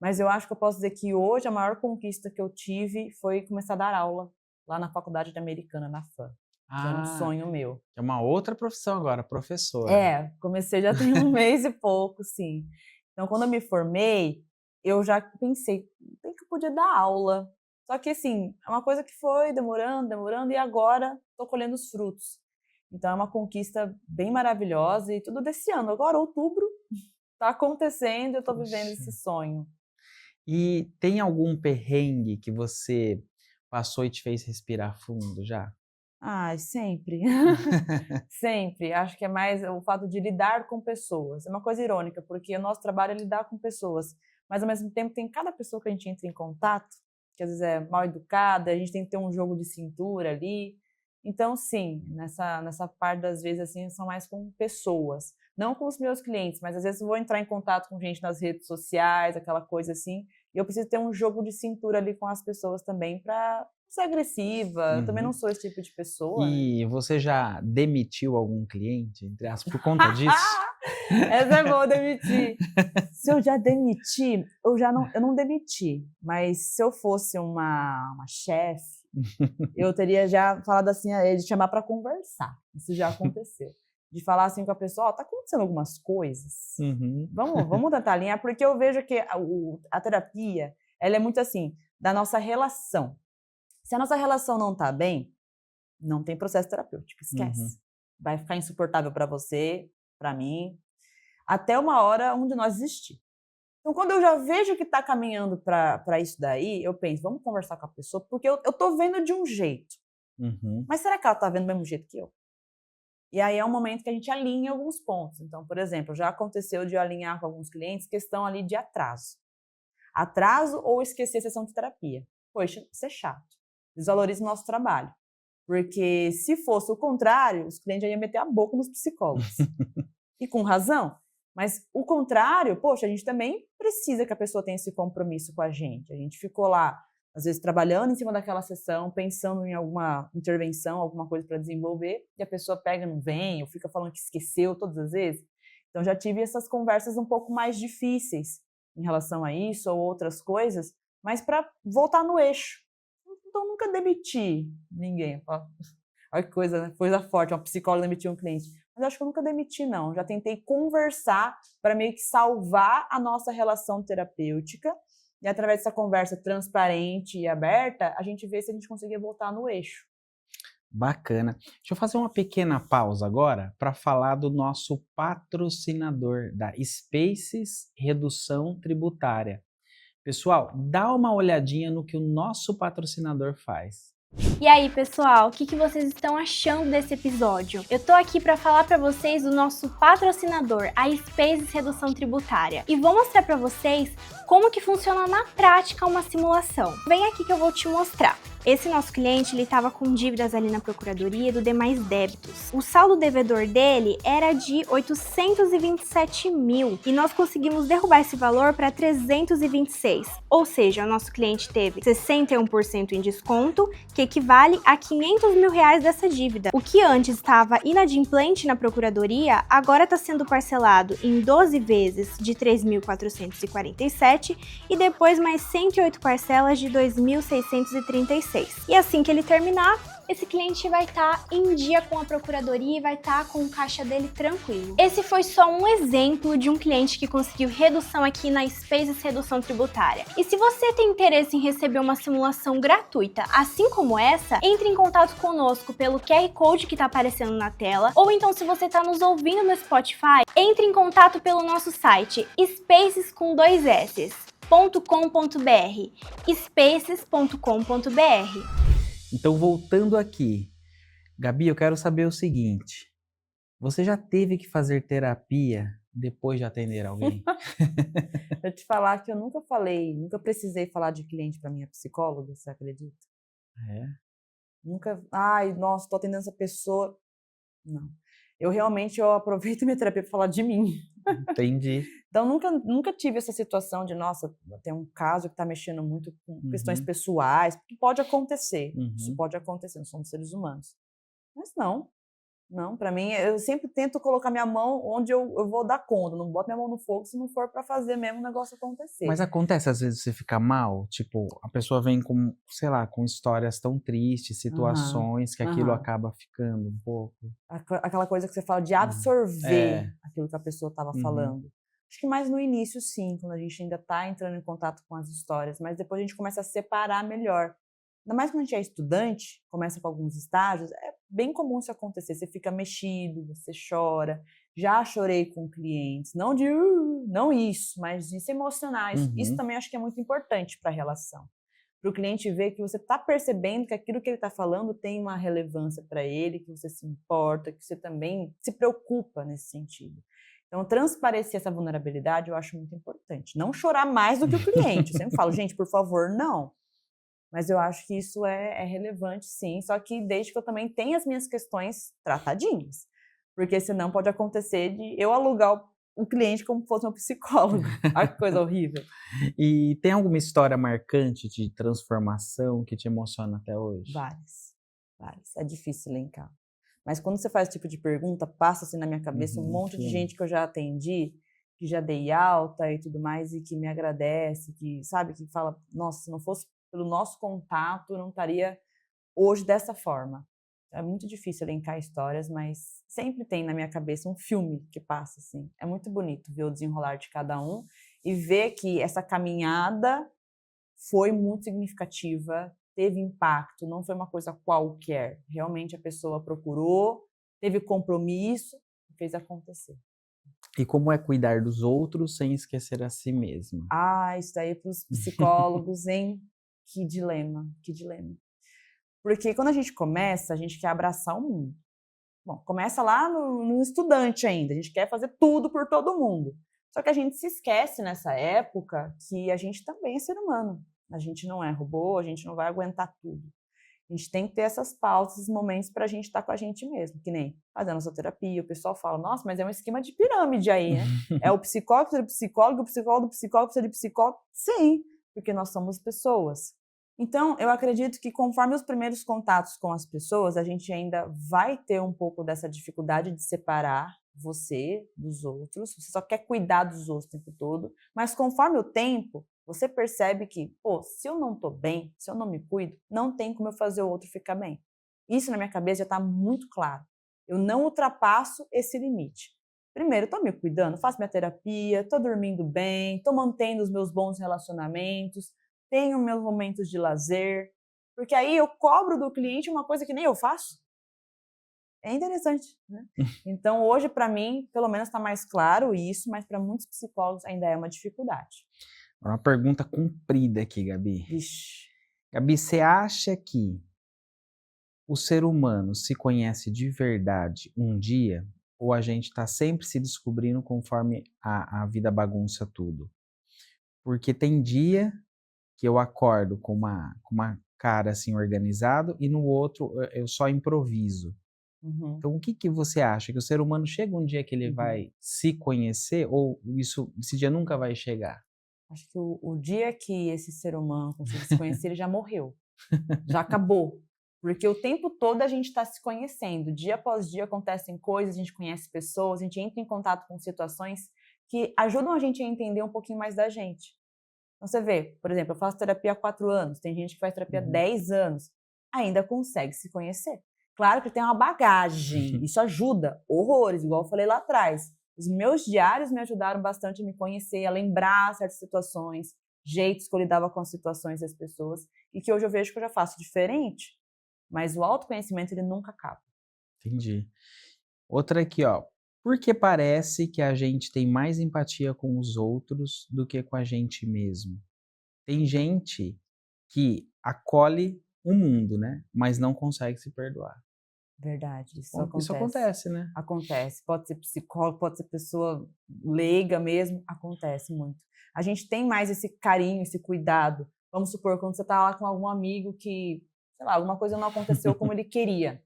Mas eu acho que eu posso dizer que hoje a maior conquista que eu tive foi começar a dar aula lá na Faculdade de Americana, na FAM. Que é um sonho meu. É uma outra profissão agora, professora. Comecei já tem 1 mês e pouco, sim. Então, quando eu me formei, eu já pensei, bem que eu podia dar aula. Só que, assim, é uma coisa que foi demorando, e agora estou colhendo os frutos. Então, é uma conquista bem maravilhosa e tudo desse ano. Agora, outubro, está acontecendo e eu estou vivendo esse sonho. E tem algum perrengue que você passou e te fez respirar fundo já? Sempre. Sempre. Acho que é mais o fato de lidar com pessoas. É uma coisa irônica, porque o nosso trabalho é lidar com pessoas, mas ao mesmo tempo tem cada pessoa que a gente entra em contato, que às vezes é mal educada, a gente tem que ter um jogo de cintura ali. Então, sim, nessa parte das vezes assim, são mais com pessoas. Não com os meus clientes, mas às vezes eu vou entrar em contato com gente nas redes sociais, aquela coisa assim, E eu preciso ter um jogo de cintura ali com as pessoas também para ser agressiva. Eu também não sou esse tipo de pessoa, né? E você já demitiu algum cliente, entre aspas, por conta disso? Essa é boa, demitir. Se eu já demiti, eu não demiti, mas se eu fosse uma chefe, eu teria já falado assim, de chamar para conversar. Isso já aconteceu. De falar assim com a pessoa, tá acontecendo algumas coisas. Vamos tentar alinhar, porque eu vejo que a terapia, ela é muito assim, da nossa relação. Se a nossa relação não tá bem, não tem processo terapêutico, esquece. Vai ficar insuportável para você, para mim, até uma hora um de nós desistir. Então, quando eu já vejo que está caminhando para isso daí, eu penso, vamos conversar com a pessoa, porque eu tô vendo de um jeito. Mas será que ela está vendo do mesmo jeito que eu? E aí é um momento que a gente alinha alguns pontos. Então, por exemplo, já aconteceu de eu alinhar com alguns clientes questão ali de atraso. Atraso ou esquecer a sessão de terapia. Poxa, isso é chato. Desvaloriza o nosso trabalho. Porque se fosse o contrário, os clientes já iam meter a boca nos psicólogos. E com razão. Mas o contrário, poxa, a gente também precisa que a pessoa tenha esse compromisso com a gente. A gente ficou lá, às vezes, trabalhando em cima daquela sessão, pensando em alguma intervenção, alguma coisa para desenvolver, e a pessoa pega e não vem, ou fica falando que esqueceu todas as vezes. Então, já tive essas conversas um pouco mais difíceis em relação a isso ou outras coisas, mas para voltar no eixo. Então, nunca demiti ninguém. Olha que coisa, né? Coisa forte, uma psicóloga demitiu um cliente. Mas acho que eu nunca demiti, não. Já tentei conversar para meio que salvar a nossa relação terapêutica e através dessa conversa transparente e aberta, a gente vê se a gente conseguia voltar no eixo. Bacana. Deixa eu fazer uma pequena pausa agora para falar do nosso patrocinador da Spaces Redução Tributária. Pessoal, dá uma olhadinha no que o nosso patrocinador faz. E aí, pessoal, o que vocês estão achando desse episódio? Eu tô aqui para falar para vocês do nosso patrocinador, a Spaces Redução Tributária, e vou mostrar para vocês como que funciona na prática uma simulação. Vem aqui que eu vou te mostrar. Esse nosso cliente, ele estava com dívidas ali na procuradoria do demais débitos. O saldo devedor dele era de 827 mil e nós conseguimos derrubar esse valor para 326. Ou seja, o nosso cliente teve 61% em desconto, que equivale a 500 mil reais dessa dívida. O que antes estava inadimplente na procuradoria, agora está sendo parcelado em 12 vezes de 3.447 e depois mais 108 parcelas de 2.636. E assim que ele terminar, esse cliente vai estar em dia com a procuradoria e vai estar com o caixa dele tranquilo. Esse foi só um exemplo de um cliente que conseguiu redução aqui na Spaces Redução Tributária. E se você tem interesse em receber uma simulação gratuita, assim como essa, entre em contato conosco pelo QR Code que está aparecendo na tela, ou então se você está nos ouvindo no Spotify, entre em contato pelo nosso site spaces com 2 S's. .com.br, spaces.com.br. Então, voltando aqui, Gabi, eu quero saber o seguinte: você já teve que fazer terapia depois de atender alguém? Eu te falar que eu nunca precisei falar de cliente para minha psicóloga, você acredita? É? Nunca, ai, nossa, tô atendendo essa pessoa. Não. Eu aproveito minha terapia para falar de mim. Entendi. Então, nunca tive essa situação de, nossa, tem um caso que está mexendo muito com questões pessoais, porque pode acontecer, isso pode acontecer, nós somos seres humanos. Mas não, para mim, eu sempre tento colocar minha mão onde eu vou dar conta, não boto minha mão no fogo se não for para fazer mesmo o negócio acontecer. Mas acontece às vezes você fica mal, tipo, a pessoa vem com, sei lá, com histórias tão tristes, situações que aquilo acaba ficando um pouco. Aquela coisa que você fala de absorver aquilo que a pessoa estava falando. Acho que mais no início, sim, quando a gente ainda está entrando em contato com as histórias, mas depois a gente começa a separar melhor. Ainda mais quando a gente é estudante, começa com alguns estágios, é bem comum isso acontecer. Você fica mexido, você chora. Já chorei com clientes, não isso, mas de se emocionar. Isso também acho que é muito importante para a relação. Para o cliente ver que você está percebendo que aquilo que ele está falando tem uma relevância para ele, que você se importa, que você também se preocupa nesse sentido. Então, transparecer essa vulnerabilidade eu acho muito importante. Não chorar mais do que o cliente. Eu sempre falo, gente, por favor, não. Mas eu acho que isso é relevante, sim. Só que desde que eu também tenha as minhas questões tratadinhas. Porque senão pode acontecer de eu alugar o cliente como se fosse meu psicólogo. Olha que coisa horrível. E tem alguma história marcante de transformação que te emociona até hoje? Várias, várias. É difícil elencar. Mas quando você faz esse tipo de pergunta, passa assim na minha cabeça um monte de sim. gente que eu já atendi, que já dei alta e tudo mais, e que me agradece, que, sabe, que fala, nossa, se não fosse pelo nosso contato, eu não estaria hoje dessa forma. É muito difícil elencar histórias, mas sempre tem na minha cabeça um filme que passa, assim. É muito bonito ver o desenrolar de cada um e ver que essa caminhada foi muito significativa, teve impacto, não foi uma coisa qualquer. Realmente a pessoa procurou, teve compromisso e fez acontecer. E como é cuidar dos outros sem esquecer a si mesma? Ah, isso daí para os psicólogos, hein? Que dilema, que dilema. Porque quando a gente quer abraçar o mundo. Bom, começa lá no estudante ainda, a gente quer fazer tudo por todo mundo. Só que a gente se esquece nessa época que a gente também é ser humano. A gente não é robô, a gente não vai aguentar tudo. A gente tem que ter essas pausas, esses momentos para a gente estar com a gente mesmo, que nem fazendo a nossa terapia. O pessoal fala, nossa, mas é um esquema de pirâmide aí, né? É o psicólogo precisa de psicólogo, o psicólogo do psicólogo precisa de psicólogo. Sim, porque nós somos pessoas. Então, eu acredito que conforme os primeiros contatos com as pessoas, a gente ainda vai ter um pouco dessa dificuldade de separar você dos outros. Você só quer cuidar dos outros o tempo todo. Mas conforme o tempo, você percebe que, pô, se eu não tô bem, se eu não me cuido, não tem como eu fazer o outro ficar bem. Isso na minha cabeça já está muito claro. Eu não ultrapasso esse limite. Primeiro, estou me cuidando, faço minha terapia, estou dormindo bem, estou mantendo os meus bons relacionamentos, tenho meus momentos de lazer, porque aí eu cobro do cliente uma coisa que nem eu faço. É interessante, né? Então, hoje, para mim, pelo menos está mais claro isso, mas para muitos psicólogos ainda é uma dificuldade. Uma pergunta comprida aqui, Gabi. Vixe. Gabi, você acha que o ser humano se conhece de verdade um dia? Ou a gente está sempre se descobrindo conforme a vida bagunça tudo? Porque tem dia que eu acordo com uma cara assim organizado e no outro eu só improviso. Uhum. Então, o que que você acha? Que o ser humano chega um dia que ele vai se conhecer ou esse dia nunca vai chegar? Acho que o dia que esse ser humano conseguir se conhecer, ele já morreu. Já acabou. Porque o tempo todo a gente está se conhecendo. Dia após dia acontecem coisas, a gente conhece pessoas, a gente entra em contato com situações que ajudam a gente a entender um pouquinho mais da gente. Então você vê, por exemplo, eu faço terapia há 4 anos, tem gente que faz terapia há 10 anos, ainda consegue se conhecer. Claro que tem uma bagagem, isso ajuda horrores, igual eu falei lá atrás. Os meus diários me ajudaram bastante a me conhecer, a lembrar certas situações, jeitos que eu lidava com as situações das pessoas, e que hoje eu vejo que eu já faço diferente, mas o autoconhecimento ele nunca acaba. Entendi. Outra aqui, ó. Por que parece que a gente tem mais empatia com os outros do que com a gente mesmo? Tem gente que acolhe o mundo, né? Mas não consegue se perdoar. Verdade, isso Bom, acontece. isso acontece, né? Acontece. Pode ser psicólogo, pode ser pessoa leiga mesmo, acontece muito. A gente tem mais esse carinho, esse cuidado. Vamos supor, quando você está lá com algum amigo que, sei lá, alguma coisa não aconteceu como ele queria.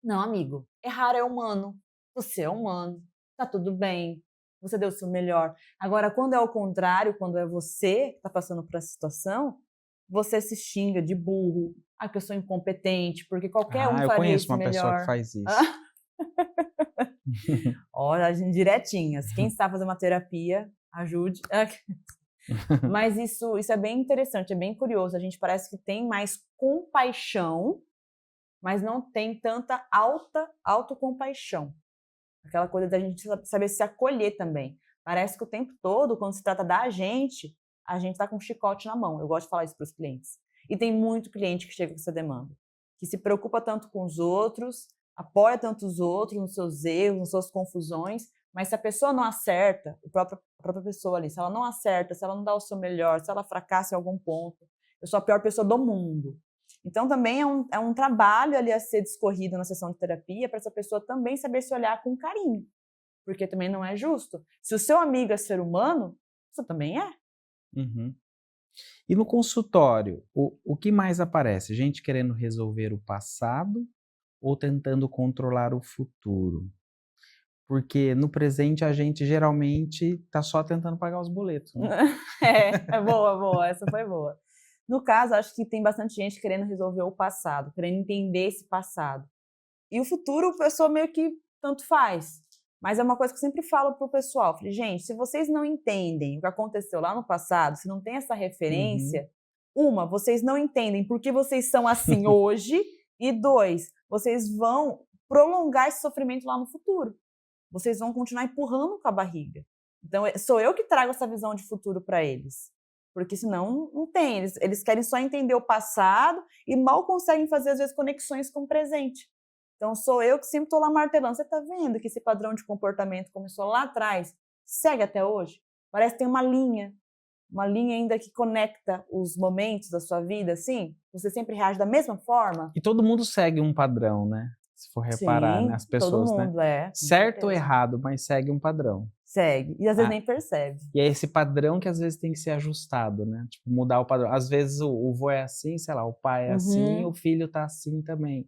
Não, amigo, errar é humano. Você é humano, tá tudo bem, você deu o seu melhor. Agora, quando é o contrário, quando é você que está passando por essa situação, você se xinga de burro, que eu sou incompetente, porque qualquer um Eu faria conheço isso uma pessoa que melhor. faz isso. Olha, diretinhas. Quem está fazendo uma terapia, ajude. Mas isso é bem interessante, é bem curioso. A gente parece que tem mais compaixão, mas não tem tanta autocompaixão. Aquela coisa da gente saber se acolher também. Parece que o tempo todo, quando se trata da gente está com um chicote na mão. Eu gosto de falar isso para os clientes. E tem muito cliente que chega com essa demanda, que se preocupa tanto com os outros, apoia tanto os outros nos seus erros, nas suas confusões, mas se a pessoa não acerta, a própria pessoa ali, se ela não acerta, se ela não dá o seu melhor, se ela fracassa em algum ponto, eu sou a pior pessoa do mundo. Então, também é um trabalho ali a ser discorrido na sessão de terapia para essa pessoa também saber se olhar com carinho, porque também não é justo. Se o seu amigo é ser humano, você também é. Uhum. E no consultório, o que mais aparece? Gente querendo resolver o passado ou tentando controlar o futuro? Porque no presente a gente geralmente tá só tentando pagar os boletos, né? É boa, essa foi boa. No caso, acho que tem bastante gente querendo resolver o passado, querendo entender esse passado. E o futuro, a pessoa meio que tanto faz. Mas é uma coisa que eu sempre falo pro pessoal. Falei, gente, se vocês não entendem o que aconteceu lá no passado, se não tem essa referência, vocês não entendem por que vocês são assim hoje, e 2, vocês vão prolongar esse sofrimento lá no futuro. Vocês vão continuar empurrando com a barriga. Então, sou eu que trago essa visão de futuro para eles. Porque senão não tem. Eles querem só entender o passado e mal conseguem fazer, às vezes, conexões com o presente. Então, sou eu que sempre estou lá martelando. Você está vendo que esse padrão de comportamento começou lá atrás, segue até hoje? Parece que tem uma linha ainda que conecta os momentos da sua vida, assim. Você sempre reage da mesma forma. E todo mundo segue um padrão, né? Se for reparar, Sim, né? As pessoas, todo mundo, né? com Certo ou certeza. errado, mas segue um padrão. Segue. E às vezes Ah. nem percebe. E é esse padrão que às vezes tem que ser ajustado, né? Tipo, mudar o padrão. Às vezes o vô é assim, sei lá, o pai é assim, o filho tá assim também.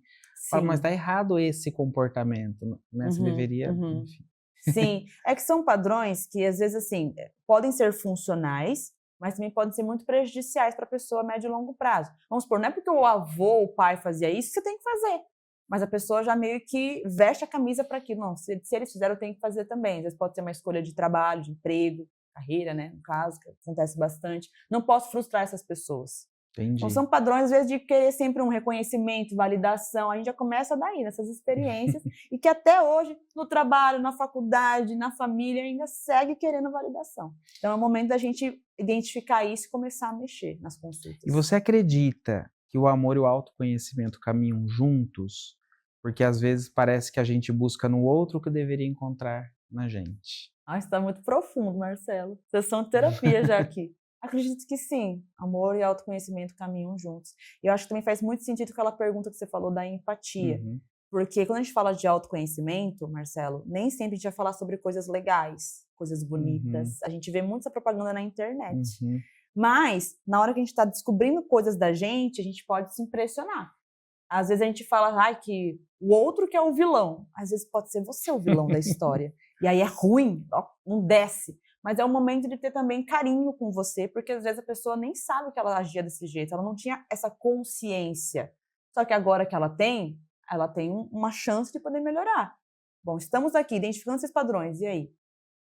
Fala, mas tá errado esse comportamento, né? Você deveria, enfim. Sim, é que são padrões que às vezes assim, podem ser funcionais, mas também podem ser muito prejudiciais para a pessoa a médio e longo prazo. Vamos supor, não é porque o avô, o pai fazia isso que você tem que fazer. Mas a pessoa já meio que veste a camisa para aquilo. Não, se eles fizeram, eu tenho que fazer também. Às vezes pode ser uma escolha de trabalho, de emprego, carreira, né? No caso, que acontece bastante. Não posso frustrar essas pessoas. Entendi. Então são padrões, às vezes, de querer sempre um reconhecimento, validação. A gente já começa daí, nessas experiências. E que até hoje, no trabalho, na faculdade, na família, ainda segue querendo validação. Então é o momento da gente identificar isso e começar a mexer nas consultas. E você acredita que o amor e o autoconhecimento caminham juntos? Porque às vezes parece que a gente busca no outro o que deveria encontrar na gente. Isso está muito profundo, Marcelo. Sessão de terapia já aqui. Acredito que sim, amor e autoconhecimento caminham juntos. E eu acho que também faz muito sentido aquela pergunta que você falou da empatia. Porque quando a gente fala de autoconhecimento, Marcelo, nem sempre a gente vai falar sobre coisas legais, coisas bonitas. A gente vê muita propaganda na internet. Mas, na hora que a gente está descobrindo coisas da gente, a gente pode se impressionar. Às vezes a gente fala que o outro que é o vilão. Às vezes pode ser você o vilão da história. E aí é ruim, não desce. Mas é o momento de ter também carinho com você, porque às vezes a pessoa nem sabe que ela agia desse jeito, ela não tinha essa consciência. Só que agora que ela tem uma chance de poder melhorar. Bom, estamos aqui identificando esses padrões, e aí?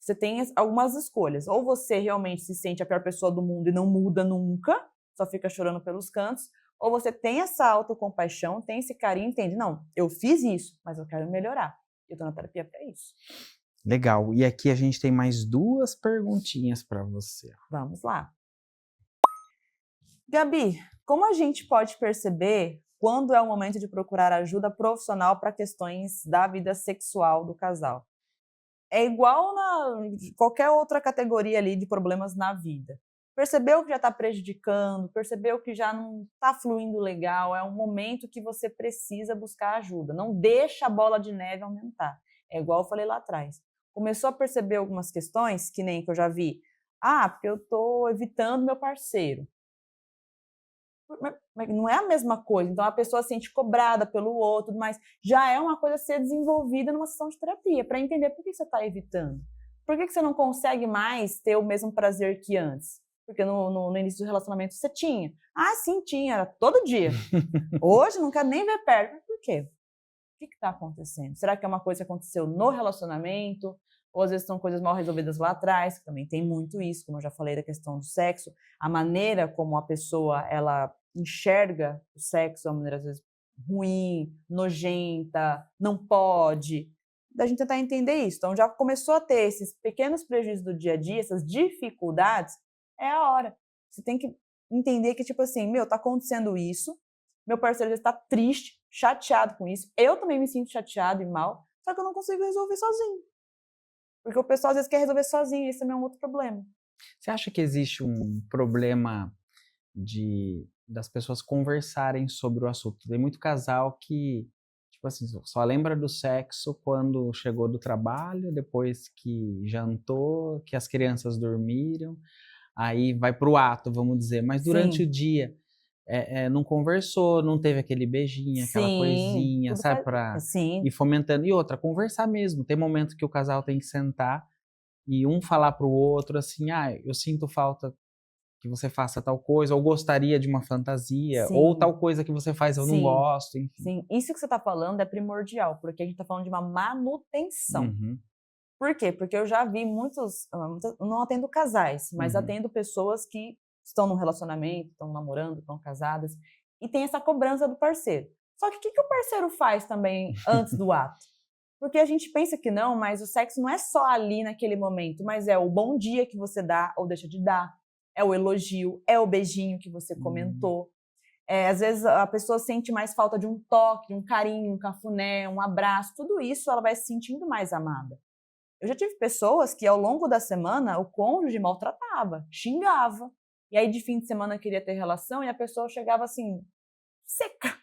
Você tem algumas escolhas. Ou você realmente se sente a pior pessoa do mundo e não muda nunca, só fica chorando pelos cantos, ou você tem essa autocompaixão, tem esse carinho, entende? Não, eu fiz isso, mas eu quero melhorar. Eu tô na terapia para isso. Legal. E aqui a gente tem mais 2 perguntinhas para você. Vamos lá. Gabi, como a gente pode perceber quando é o momento de procurar ajuda profissional para questões da vida sexual do casal? É igual qualquer outra categoria ali de problemas na vida. Percebeu que já está prejudicando, percebeu que já não está fluindo legal, é um momento que você precisa buscar ajuda. Não deixa a bola de neve aumentar. É igual eu falei lá atrás. Começou a perceber algumas questões, que nem que eu já vi. Porque eu estou evitando meu parceiro. Mas não é a mesma coisa. Então a pessoa se sente cobrada pelo outro, mas já é uma coisa a ser desenvolvida numa sessão de terapia, para entender por que você está evitando. Por que você não consegue mais ter o mesmo prazer que antes? Porque no início do relacionamento você tinha. Sim, tinha, era todo dia. Hoje não quero nem ver perto. Mas por quê? O que está acontecendo? Será que é uma coisa que aconteceu no relacionamento? Ou às vezes são coisas mal resolvidas lá atrás, que também tem muito isso, como eu já falei da questão do sexo. A maneira como a pessoa ela enxerga o sexo é uma maneira às vezes ruim, nojenta, não pode. Da gente tentar entender isso. Então já começou a ter esses pequenos prejuízos do dia a dia, essas dificuldades, é a hora. Você tem que entender que, tipo assim, tá acontecendo isso, meu parceiro está triste, chateado com isso, eu também me sinto chateado e mal, só que eu não consigo resolver sozinho. Porque o pessoal às vezes quer resolver sozinho, esse também é um outro problema. Você acha que existe um problema das pessoas conversarem sobre o assunto? Tem muito casal que, tipo assim, só lembra do sexo quando chegou do trabalho, depois que jantou, que as crianças dormiram, aí vai pro ato, vamos dizer. Mas durante o dia, não conversou, não teve aquele beijinho, aquela Sim, coisinha, tudo sabe, pra sim, ir fomentando. E outra, conversar mesmo. Tem momento que o casal tem que sentar e um falar pro outro assim, eu sinto falta que você faça tal coisa, ou gostaria de uma fantasia, ou sim, tal coisa que você faz eu não sim, gosto, enfim. sim. Isso que você está falando é primordial, porque a gente está falando de uma manutenção. Uhum, Por quê? Porque eu já vi não atendo casais, mas uhum. atendo pessoas que estão num relacionamento, estão namorando, estão casadas, e tem essa cobrança do parceiro. Só que o que o parceiro faz também antes do ato? Porque a gente pensa que não, mas o sexo não é só ali naquele momento, mas é o bom dia que você dá ou deixa de dar, é o elogio, é o beijinho que você comentou. Às vezes a pessoa sente mais falta de um toque, um carinho, um cafuné, um abraço, tudo isso ela vai se sentindo mais amada. Eu já tive pessoas que ao longo da semana o cônjuge maltratava, xingava. E aí de fim de semana queria ter relação e a pessoa chegava assim, seca,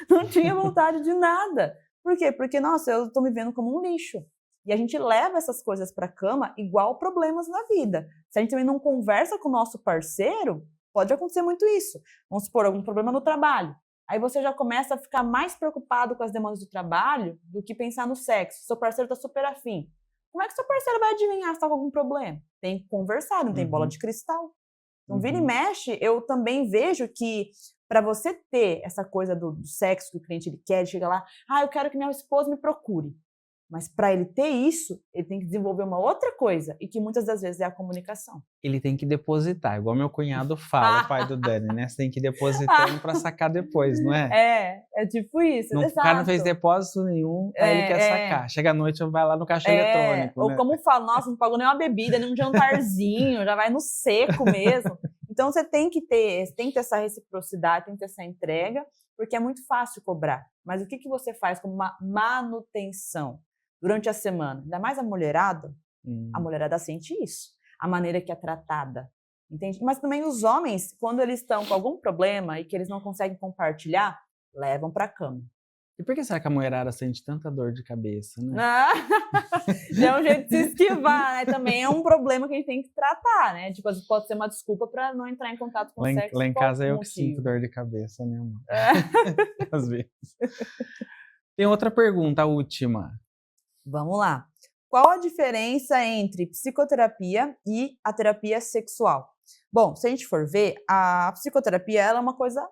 não tinha vontade de nada. Por quê? Porque, nossa, eu tô me vendo como um lixo. E a gente leva essas coisas para a cama igual problemas na vida. Se a gente também não conversa com o nosso parceiro, pode acontecer muito isso. Vamos supor, algum problema no trabalho. Aí você já começa a ficar mais preocupado com as demandas do trabalho do que pensar no sexo. Seu parceiro tá super afim. Como é que seu parceiro vai adivinhar se tá com algum problema? Tem que conversar, não tem bola de cristal. Então, vira e mexe, eu também vejo que para você ter essa coisa do sexo que o cliente ele quer, ele chega lá, eu quero que minha esposa me procure. Mas para ele ter isso, ele tem que desenvolver uma outra coisa, e que muitas das vezes é a comunicação. Ele tem que depositar, igual meu cunhado fala, o pai do Dani, né? Você tem que ir depositando para sacar depois, não é? É tipo isso, O cara não fez exato. depósito nenhum, aí ele quer sacar. Chega à noite, vai lá no caixa eletrônico, Ou né? como fala, nossa, não pagou nem uma bebida, nem um jantarzinho, já vai no seco mesmo. Então você tem que ter essa reciprocidade, tem que ter essa entrega, porque é muito fácil cobrar. Mas o que você faz como uma manutenção durante a semana? Ainda mais a mulherada sente isso, a maneira que é tratada, entende? Mas também os homens, quando eles estão com algum problema e que eles não conseguem compartilhar, levam para a cama. E por que será que a mulherada sente tanta dor de cabeça, né? É um jeito de se esquivar, né? Também é um problema que a gente tem que tratar, né? Tipo, pode ser uma desculpa para não entrar em contato com o sexo. Lá em casa eu que motivo. sinto dor de cabeça, né, amor? Às vezes. Tem outra pergunta, a última. Vamos lá. Qual a diferença entre psicoterapia e a terapia sexual? Bom, se a gente for ver, a psicoterapia ela é uma coisa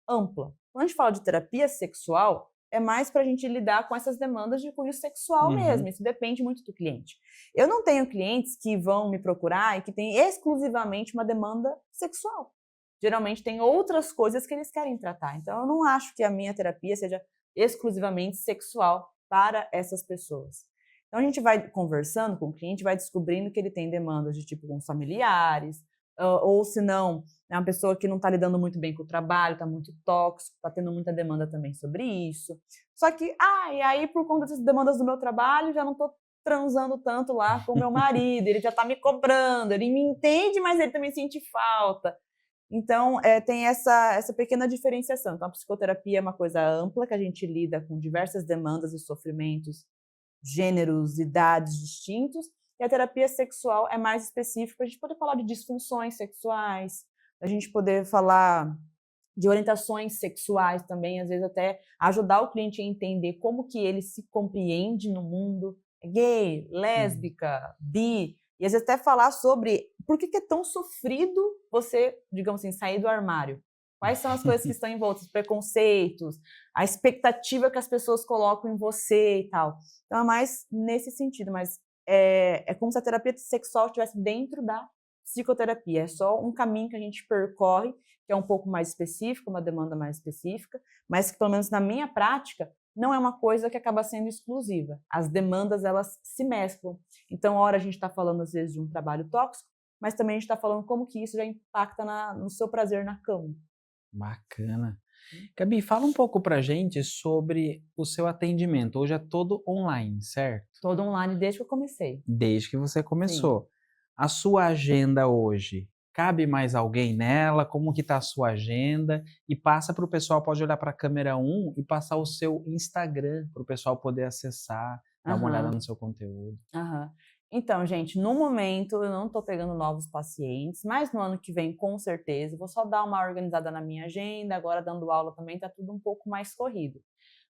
ampla. Quando a gente fala de terapia sexual, é mais para a gente lidar com essas demandas de cunho sexual mesmo. Isso depende muito do cliente. Eu não tenho clientes que vão me procurar e que têm exclusivamente uma demanda sexual. Geralmente tem outras coisas que eles querem tratar. Então, eu não acho que a minha terapia seja exclusivamente sexual para essas pessoas. Então, a gente vai conversando com o cliente, vai descobrindo que ele tem demandas de tipo com os familiares, ou se não, é uma pessoa que não está lidando muito bem com o trabalho, está muito tóxico, está tendo muita demanda também sobre isso. Só que, e aí por conta dessas demandas do meu trabalho, já não estou transando tanto lá com o meu marido, ele já está me cobrando, ele me entende, mas ele também sente falta. Então, tem essa pequena diferenciação. Então, a psicoterapia é uma coisa ampla, que a gente lida com diversas demandas e sofrimentos, gêneros, idades distintos, e a terapia sexual é mais específica para a gente poder falar de disfunções sexuais, a gente poder falar de orientações sexuais também, às vezes até ajudar o cliente a entender como que ele se compreende no mundo, gay, lésbica, bi, e às vezes até falar sobre por que é tão sofrido você, digamos assim, sair do armário. Quais são as coisas que estão envoltas, os preconceitos, a expectativa que as pessoas colocam em você e tal. Então é mais nesse sentido, mas é como se a terapia sexual estivesse dentro da psicoterapia. É só um caminho que a gente percorre, que é um pouco mais específico, uma demanda mais específica, mas que pelo menos na minha prática não é uma coisa que acaba sendo exclusiva. As demandas, elas se mesclam. Então, ora a gente está falando às vezes de um trabalho tóxico, mas também a gente está falando como que isso já impacta no seu prazer na cama. Bacana. Gabi, fala um pouco pra gente sobre o seu atendimento. Hoje é todo online, certo? Todo online desde que eu comecei. Desde que você começou. Sim. A sua agenda hoje, cabe mais alguém nela? Como que tá a sua agenda? E passa para o pessoal, pode olhar para a câmera 1 e passar o seu Instagram para o pessoal poder acessar, dar uma olhada no seu conteúdo. Então, gente, no momento eu não tô pegando novos pacientes, mas no ano que vem, com certeza, vou só dar uma organizada na minha agenda, agora dando aula também, tá tudo um pouco mais corrido.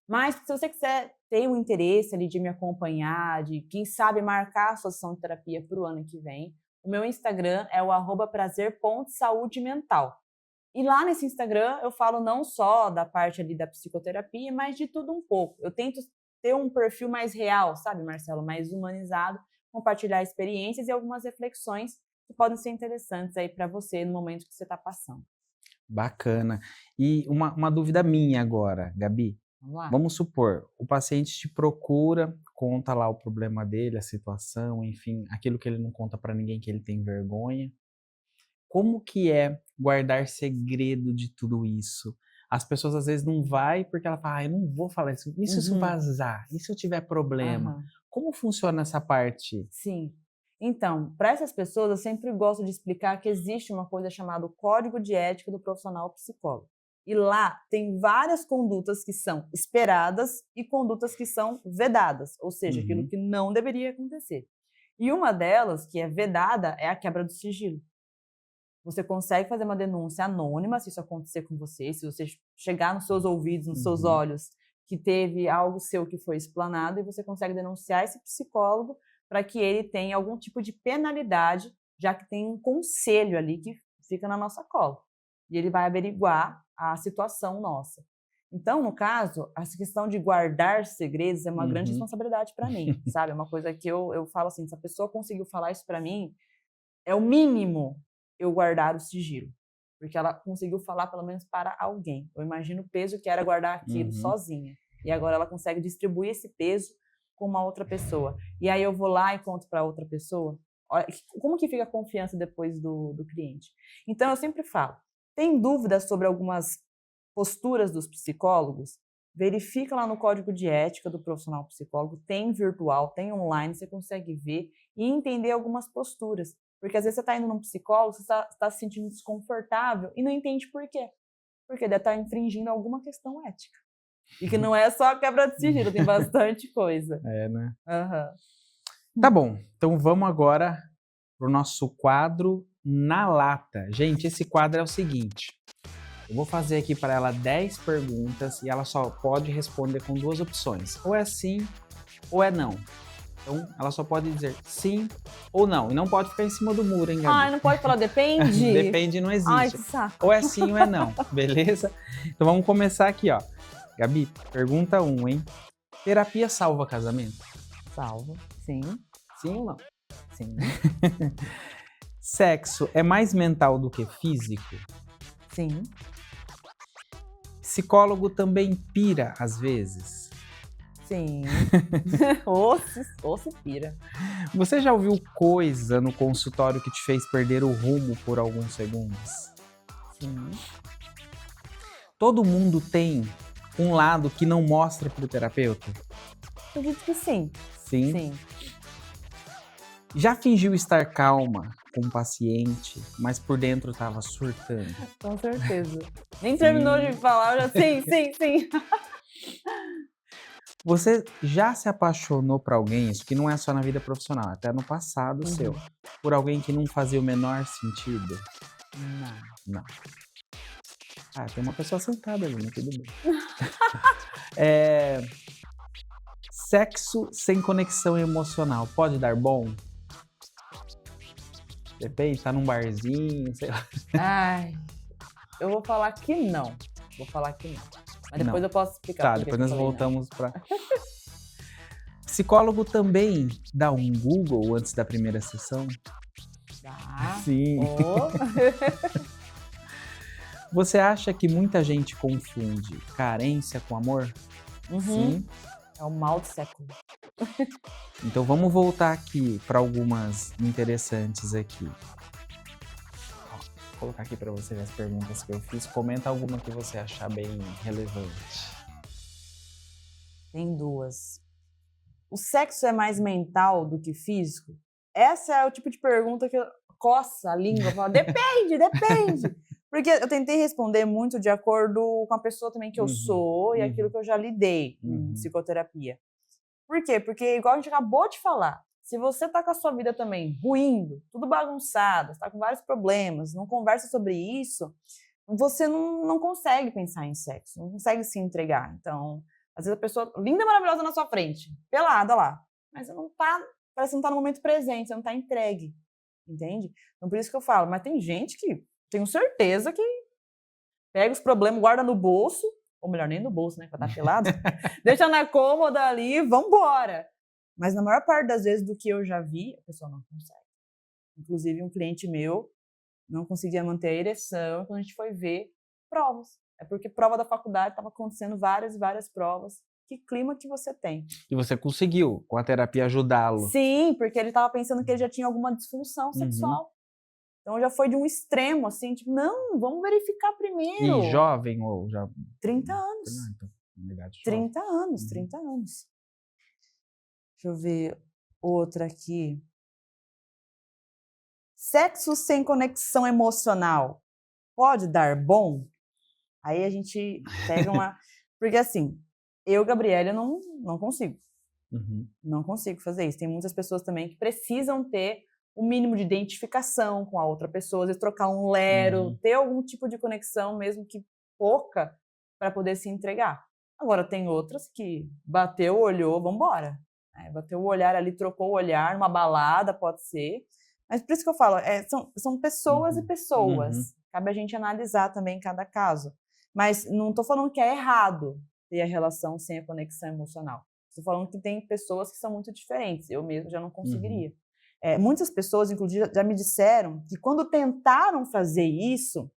Mas se você quiser ter um interesse ali de me acompanhar, de quem sabe marcar a sua sessão de terapia para o ano que vem, o meu Instagram é o @prazer.saudemental. E lá nesse Instagram eu falo não só da parte ali da psicoterapia, mas de tudo um pouco. Eu tento ter um perfil mais real, sabe, Marcelo? Mais humanizado, compartilhar experiências e algumas reflexões que podem ser interessantes aí para você no momento que você está passando. Bacana. E uma dúvida minha agora, Gabi. Vamos lá? Vamos supor, o paciente te procura, conta lá o problema dele, a situação, enfim, aquilo que ele não conta para ninguém, que ele tem vergonha. Como que é guardar segredo de tudo isso? As pessoas às vezes não vai porque ela fala, eu não vou falar isso. E se isso vazar? E se eu tiver problema? Aham. Como funciona essa parte? Sim. Então, para essas pessoas, eu sempre gosto de explicar que existe uma coisa chamada Código de Ética do Profissional Psicólogo. E lá tem várias condutas que são esperadas e condutas que são vedadas, ou seja, aquilo que não deveria acontecer. E uma delas, que é vedada, é a quebra do sigilo. Você consegue fazer uma denúncia anônima se isso acontecer com você, se você chegar nos seus ouvidos, nos seus olhos, que teve algo seu que foi explanado, e você consegue denunciar esse psicólogo para que ele tenha algum tipo de penalidade, já que tem um conselho ali que fica na nossa cola. E ele vai averiguar a situação nossa. Então, no caso, essa questão de guardar segredos é uma grande responsabilidade para mim, sabe? É uma coisa que eu falo assim, se a pessoa conseguiu falar isso para mim, é o mínimo eu guardar o sigilo. Porque ela conseguiu falar pelo menos para alguém. Eu imagino o peso que era guardar aquilo sozinha. E agora ela consegue distribuir esse peso com uma outra pessoa. E aí eu vou lá e conto para outra pessoa. Olha, como que fica a confiança depois do cliente? Então, eu sempre falo, tem dúvidas sobre algumas posturas dos psicólogos? Verifica lá no Código de Ética do Profissional Psicólogo, tem virtual, tem online, você consegue ver e entender algumas posturas. Porque às vezes você está indo num psicólogo, você está se sentindo desconfortável e não entende por quê. Porque deve estar infringindo alguma questão ética. E que não é só quebra de sigilo, tem bastante coisa. É, né? Uhum. Tá bom, então vamos agora pro nosso quadro Na Lata. Gente, esse quadro é o seguinte, eu vou fazer aqui para ela 10 perguntas e ela só pode responder com 2 opções, ou é sim ou é não. Então, ela só pode dizer sim ou não, e não pode ficar em cima do muro, hein, Gabi? Ai, não pode falar depende? Depende, não existe. Ai, que saco. Ou é sim ou é não, beleza? Então vamos começar aqui, ó. Gabi, pergunta 1, hein? Terapia salva casamento? Salva, sim. Sim ou não? Sim. Sexo é mais mental do que físico? Sim. Psicólogo também pira às vezes? Sim. Ou se pira. Você já ouviu coisa no consultório que te fez perder o rumo por alguns segundos? Sim. Todo mundo tem um lado que não mostra pro terapeuta? Eu acredito que sim. Sim. Sim. Já fingiu estar calma com um paciente, mas por dentro estava surtando? Com certeza. Nem terminou de falar, eu já sim. Você já se apaixonou por alguém, isso que não é só na vida profissional, até no passado seu, por alguém que não fazia o menor sentido? Não. Ah, tem uma pessoa sentada ali, mas tudo bem. Sexo sem conexão emocional, pode dar bom? Depende, tá num barzinho, sei lá. Ai, eu vou falar que não. Mas depois eu posso explicar. Tá, por que depois que eu nós falei voltamos pra... Psicólogo também dá um Google antes da primeira sessão? não. Tá. Sim. Oh. Você acha que muita gente confunde carência com amor? Sim. É o mal do século. Então vamos voltar aqui para algumas interessantes aqui. Ó, vou colocar aqui para você ver as perguntas que eu fiz. Comenta alguma que você achar bem relevante. Tem 2. O sexo é mais mental do que físico? Essa é o tipo de pergunta que coça a língua. Fala, depende. Porque eu tentei responder muito de acordo com a pessoa também que eu sou e aquilo que eu já lidei em psicoterapia. Por quê? Porque, igual a gente acabou de falar, Se você tá com a sua vida também ruindo, tudo bagunçado, você tá com vários problemas, não conversa sobre isso, você não consegue pensar em sexo, não consegue se entregar. Então, às vezes a pessoa linda e maravilhosa na sua frente, pelada lá, mas você não tá, parece que não tá no momento presente, você não tá entregue, entende? Então, por isso que eu falo, mas tem gente que, tenho certeza que pega os problemas, guarda no bolso, ou melhor, nem no bolso, né, pra tá pelado, deixa na cômoda ali, vambora. Mas na maior parte das vezes do que eu já vi, a pessoa não consegue. Inclusive, um cliente meu não conseguia manter a ereção quando a gente foi ver provas. É porque prova da faculdade estava acontecendo várias e várias provas. Que clima que você tem? E você conseguiu, com a terapia, ajudá-lo? Sim, porque ele estava pensando que ele já tinha alguma disfunção sexual. Então já foi de um extremo, assim, tipo, não, vamos verificar primeiro. E jovem ou já... 30 anos. Então, na verdade, jovem. 30 anos, 30 anos. Deixa eu ver outra aqui. Sexo sem conexão emocional pode dar bom? Aí a gente pega uma... Porque assim, eu, Gabriela, não consigo. Não consigo fazer isso. Tem muitas pessoas também que precisam ter o mínimo de identificação com a outra pessoa, às vezes trocar um lero, ter algum tipo de conexão, mesmo que pouca, para poder se entregar. Agora, tem outras que bateu, olhou, vambora. Bateu o olhar ali, trocou o olhar, numa balada, pode ser. Mas por isso que eu falo, são pessoas e pessoas. Cabe a gente analisar também cada caso. Mas não estou falando que é errado ter a relação sem a conexão emocional. Estou falando que tem pessoas que são muito diferentes. Eu mesmo já não conseguiria. Muitas pessoas, inclusive, já me disseram que quando tentaram fazer isso,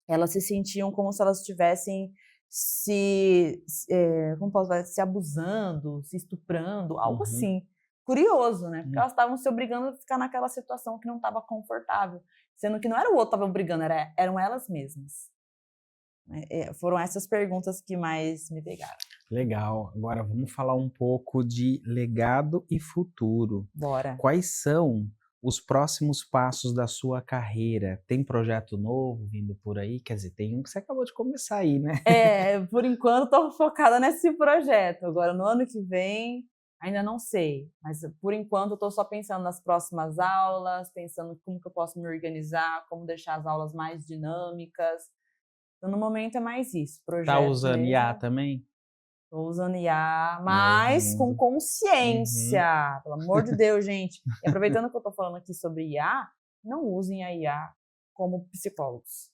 elas se sentiam como se elas estivessem se abusando, se estuprando, algo assim. Curioso, né? Porque elas estavam se obrigando a ficar naquela situação que não estava confortável. Sendo que não era o outro que estava obrigando, eram elas mesmas. Foram essas perguntas que mais me pegaram. Legal. Agora vamos falar um pouco de legado e futuro. Bora. Quais são os próximos passos da sua carreira? Tem projeto novo vindo por aí? Quer dizer, tem um que você acabou de começar aí, né? Por enquanto estou focada nesse projeto. Agora, no ano que vem, ainda não sei. Mas, por enquanto, estou só pensando nas próximas aulas, pensando como que eu posso me organizar, como deixar as aulas mais dinâmicas. Então, no momento, é mais isso. Projeto Tá usando mesmo. IA também? Estou usando IA, mas com consciência. Pelo amor de Deus, gente. E aproveitando que eu estou falando aqui sobre IA, não usem a IA como psicólogos.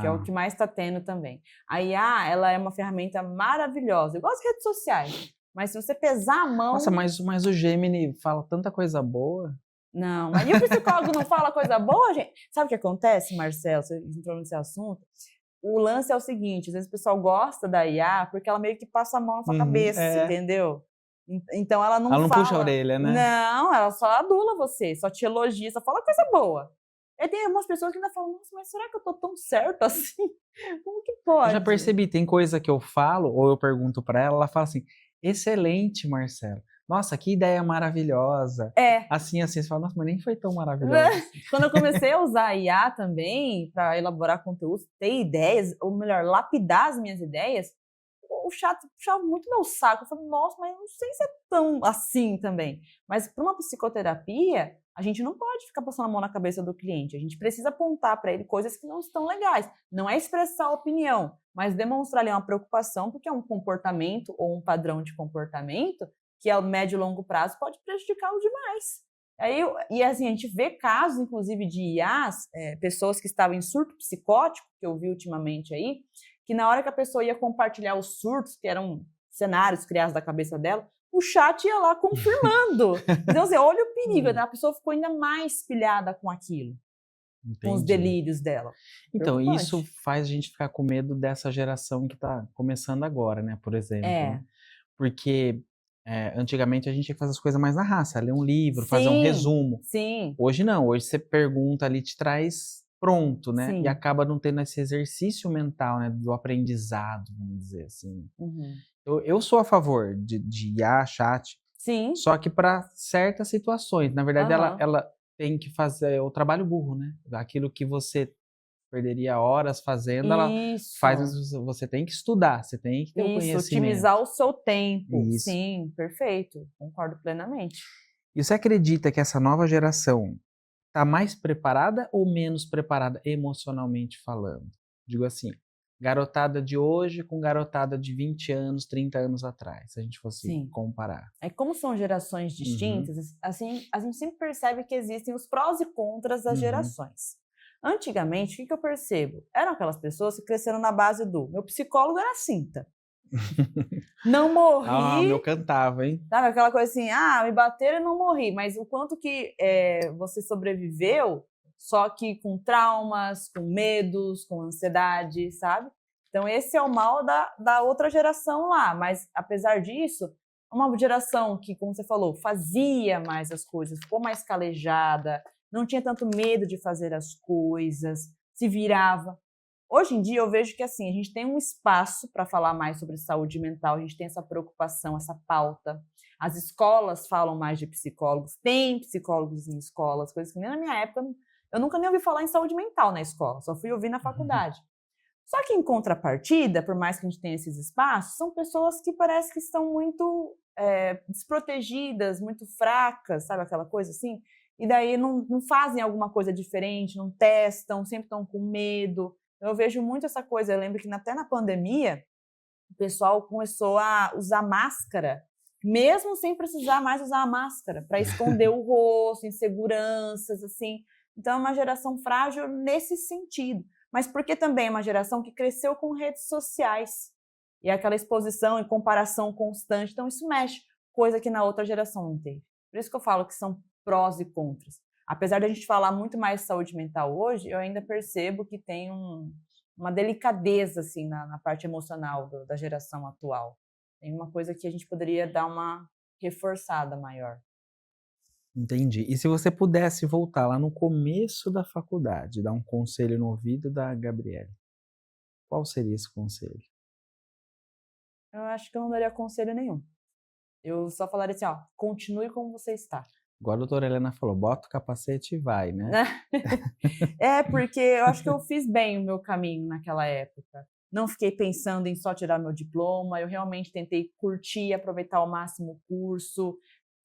Que é o que mais está tendo também. A IA, ela é uma ferramenta maravilhosa. Eu gosto de redes sociais, mas se você pesar a mão... Nossa, mas o Gemini fala tanta coisa boa. Não, mas e o psicólogo não fala coisa boa, gente? Sabe o que acontece, Marcelo? Você entrou nesse assunto. O lance é o seguinte, às vezes o pessoal gosta da IA porque ela meio que passa a mão na sua cabeça, entendeu? Então ela não fala... Ela não puxa a orelha, né? Não, ela só adula você, só te elogia, só fala coisa boa. E tem algumas pessoas que ainda falam, nossa, mas será que eu tô tão certo assim? Como que pode? Eu já percebi, tem coisa que eu falo, ou eu pergunto pra ela, ela fala assim, excelente, Marcelo. Nossa, que ideia maravilhosa. Assim, você fala, nossa, mas nem foi tão maravilhosa. Quando eu comecei a usar a IA também, para elaborar conteúdo, ter ideias, ou melhor, lapidar as minhas ideias, o chat puxava muito meu saco. Eu falei, nossa, mas não sei se é tão assim também. Mas para uma psicoterapia, a gente não pode ficar passando a mão na cabeça do cliente. A gente precisa apontar para ele coisas que não estão legais. Não é expressar opinião, mas demonstrar ali uma preocupação, porque é um comportamento ou um padrão de comportamento que a médio e longo prazo pode prejudicá-lo demais. E assim, a gente vê casos, inclusive, de IAs, pessoas que estavam em surto psicótico, que eu vi ultimamente aí, que na hora que a pessoa ia compartilhar os surtos, que eram cenários criados da cabeça dela, o chat ia lá confirmando. Então, assim, olha o perigo, né? A pessoa ficou ainda mais pilhada com aquilo. Entendi. Com os delírios dela. Então, isso faz a gente ficar com medo dessa geração que está começando agora, né? Por exemplo. Né? Porque antigamente a gente tinha que fazer as coisas mais na raça, ler um livro, fazer um resumo. Sim. Hoje não, hoje você pergunta ali, te traz pronto, né? Sim. E acaba não tendo esse exercício mental, né? Do aprendizado, vamos dizer assim. Eu sou a favor de IA, chat, só que para certas situações. Na verdade, ela tem que fazer o trabalho burro, né? Aquilo que você perderia horas fazendo, ela faz, você tem que estudar, você tem que ter o conhecimento. Otimizar o seu tempo. Isso. Sim, perfeito. Concordo plenamente. E você acredita que essa nova geração está mais preparada ou menos preparada emocionalmente falando? Digo assim, garotada de hoje com garotada de 20 anos, 30 anos atrás, se a gente fosse Sim. comparar. É como são gerações distintas, assim, a gente sempre percebe que existem os prós e contras das gerações. Antigamente, o que eu percebo? Eram aquelas pessoas que cresceram na base do meu psicólogo era cinta. Não morri. Ah, o meu cantava, hein? Sabe, aquela coisa assim, me bateram e não morri, mas o quanto que você sobreviveu, só que com traumas, com medos, com ansiedade, sabe? Então esse é o mal da outra geração lá, mas apesar disso, uma geração que, como você falou, fazia mais as coisas, ficou mais calejada, não tinha tanto medo de fazer as coisas, se virava. Hoje em dia eu vejo que assim, a gente tem um espaço para falar mais sobre saúde mental, a gente tem essa preocupação, essa pauta. As escolas falam mais de psicólogos, tem psicólogos em escolas, coisas que nem na minha época, eu nunca nem ouvi falar em saúde mental na escola, só fui ouvir na faculdade. Só que em contrapartida, por mais que a gente tenha esses espaços, são pessoas que parece que estão muito desprotegidas, muito fracas, sabe aquela coisa assim? E daí não fazem alguma coisa diferente, não testam, sempre estão com medo. Eu vejo muito essa coisa, eu lembro que até na pandemia, o pessoal começou a usar máscara, mesmo sem precisar mais usar a máscara, para esconder o rosto, inseguranças, assim. Então é uma geração frágil nesse sentido. Mas porque também é uma geração que cresceu com redes sociais. E aquela exposição e comparação constante, então isso mexe, coisa que na outra geração não teve. Por isso que eu falo que são prós e contras. Apesar de a gente falar muito mais de saúde mental hoje, eu ainda percebo que tem uma delicadeza assim, na parte emocional da geração atual. Tem uma coisa que a gente poderia dar uma reforçada maior. Entendi. E se você pudesse voltar lá no começo da faculdade, dar um conselho no ouvido da Gabriele, qual seria esse conselho? Eu acho que eu não daria conselho nenhum. Eu só falaria assim, continue como você está. Igual a doutora Helena falou, bota o capacete e vai, né? Porque eu acho que eu fiz bem o meu caminho naquela época. Não fiquei pensando em só tirar meu diploma, eu realmente tentei curtir, aproveitar ao máximo o curso,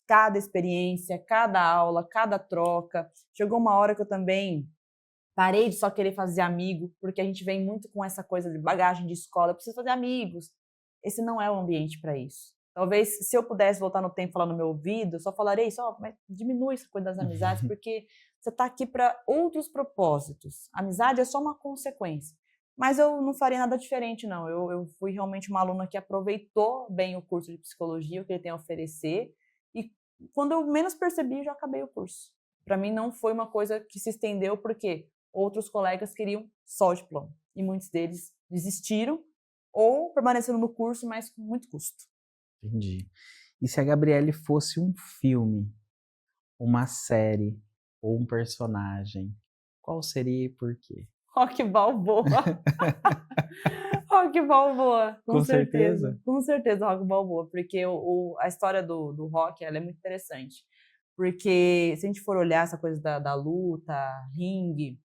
cada experiência, cada aula, cada troca. Chegou uma hora que eu também parei de só querer fazer amigo, porque a gente vem muito com essa coisa de bagagem de escola, eu preciso fazer amigos. Esse não é o ambiente para isso. Talvez, se eu pudesse voltar no tempo e falar no meu ouvido, eu só falaria isso, mas diminui essa coisa das amizades, porque você está aqui para outros propósitos. A amizade é só uma consequência. Mas eu não faria nada diferente, não. Eu fui realmente uma aluna que aproveitou bem o curso de psicologia, o que ele tem a oferecer, e quando eu menos percebi, eu já acabei o curso. Para mim não foi uma coisa que se estendeu, porque outros colegas queriam só o diploma, e muitos deles desistiram ou permaneceram no curso, mas com muito custo. Entendi. E se a Gabriele fosse um filme, uma série ou um personagem, qual seria e por quê? Rock Balboa. Rock Balboa, Com certeza. Com certeza, Rock Balboa, porque a história do Rock ela é muito interessante. Porque se a gente for olhar essa coisa da luta, ringue,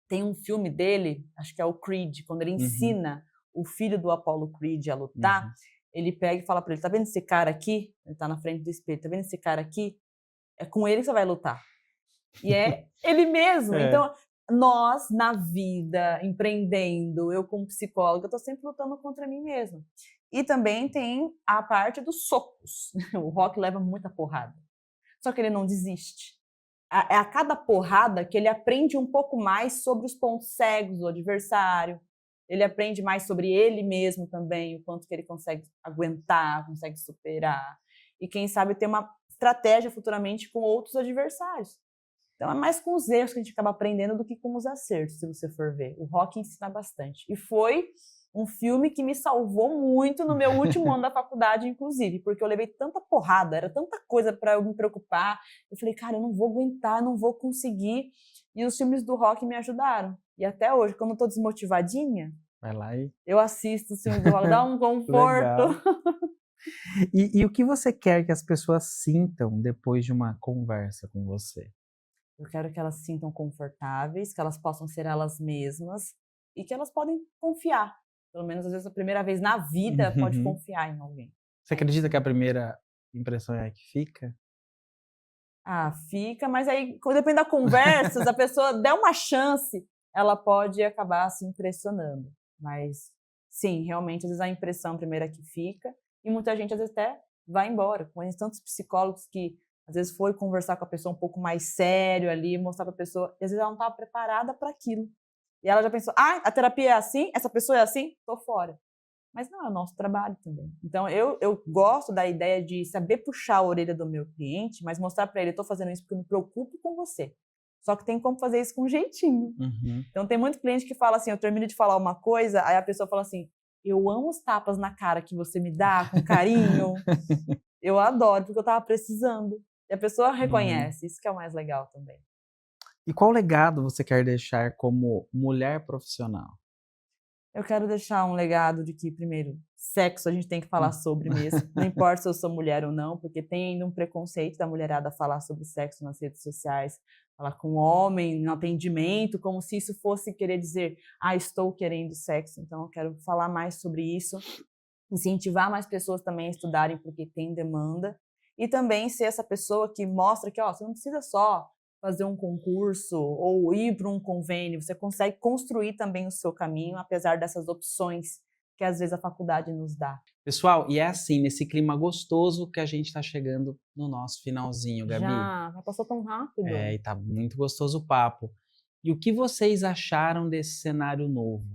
tem um filme dele, acho que é o Creed, quando ele ensina o filho do Apollo Creed a lutar, ele pega e fala para ele, tá vendo esse cara aqui? Ele tá na frente do espelho, tá vendo esse cara aqui? É com ele que você vai lutar. E é ele mesmo. Então, nós, na vida, empreendendo, eu como psicóloga, eu tô sempre lutando contra mim mesma. E também tem a parte dos socos. O Rock leva muita porrada. Só que ele não desiste. É a cada porrada que ele aprende um pouco mais sobre os pontos cegos do adversário. Ele aprende mais sobre ele mesmo também, o quanto que ele consegue aguentar, consegue superar. E quem sabe ter uma estratégia futuramente com outros adversários. Então é mais com os erros que a gente acaba aprendendo do que com os acertos, se você for ver. O Rock ensina bastante. E foi um filme que me salvou muito no meu último ano da faculdade, inclusive, porque eu levei tanta porrada, era tanta coisa para eu me preocupar. Eu falei, cara, eu não vou aguentar, não vou conseguir. E os filmes do Rock me ajudaram. E até hoje, quando eu tô desmotivadinha, vai lá e eu assisto os filmes do Rock, dá um conforto. E o que você quer que as pessoas sintam depois de uma conversa com você? Eu quero que elas se sintam confortáveis, que elas possam ser elas mesmas e que elas podem confiar. Pelo menos, às vezes, a primeira vez na vida pode confiar em alguém. Você acredita que a primeira impressão é a que fica? Ah, fica, mas aí, depende da conversa, se a pessoa der uma chance, ela pode acabar se impressionando. Mas, sim, realmente, às vezes a impressão primeira que fica, e muita gente, às vezes, até vai embora. Conheço tantos psicólogos que, às vezes, foi conversar com a pessoa um pouco mais sério ali, mostrar para a pessoa, e às vezes ela não estava preparada para aquilo. E ela já pensou, a terapia é assim? Essa pessoa é assim? Tô fora. Mas não, é o nosso trabalho também. Então, eu gosto da ideia de saber puxar a orelha do meu cliente, mas mostrar para ele, eu tô fazendo isso porque eu me preocupo com você. Só que tem como fazer isso com jeitinho. Uhum. Então, tem muito cliente que fala assim, eu termino de falar uma coisa, aí a pessoa fala assim, eu amo os tapas na cara que você me dá, com carinho. Eu adoro, porque eu tava precisando. E a pessoa reconhece, isso que é o mais legal também. E qual legado você quer deixar como mulher profissional? Eu quero deixar um legado de que, primeiro, sexo a gente tem que falar sobre mesmo. Não importa se eu sou mulher ou não, porque tem ainda um preconceito da mulherada falar sobre sexo nas redes sociais, falar com homem no atendimento, como se isso fosse querer dizer, estou querendo sexo. Então, eu quero falar mais sobre isso, incentivar mais pessoas também a estudarem, porque tem demanda, e também ser essa pessoa que mostra que, você não precisa só fazer um concurso ou ir para um convênio, você consegue construir também o seu caminho, apesar dessas opções que às vezes a faculdade nos dá. Pessoal, e é assim, nesse clima gostoso que a gente está chegando no nosso finalzinho, Gabi. Já passou tão rápido. E tá muito gostoso o papo. E o que vocês acharam desse cenário novo?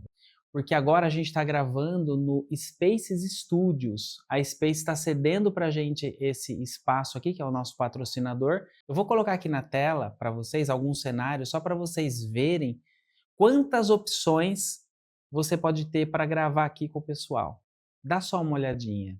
Porque agora a gente está gravando no Spaces Studios. A Space está cedendo para a gente esse espaço aqui, que é o nosso patrocinador. Eu vou colocar aqui na tela para vocês alguns cenários, só para vocês verem quantas opções você pode ter para gravar aqui com o pessoal. Dá só uma olhadinha.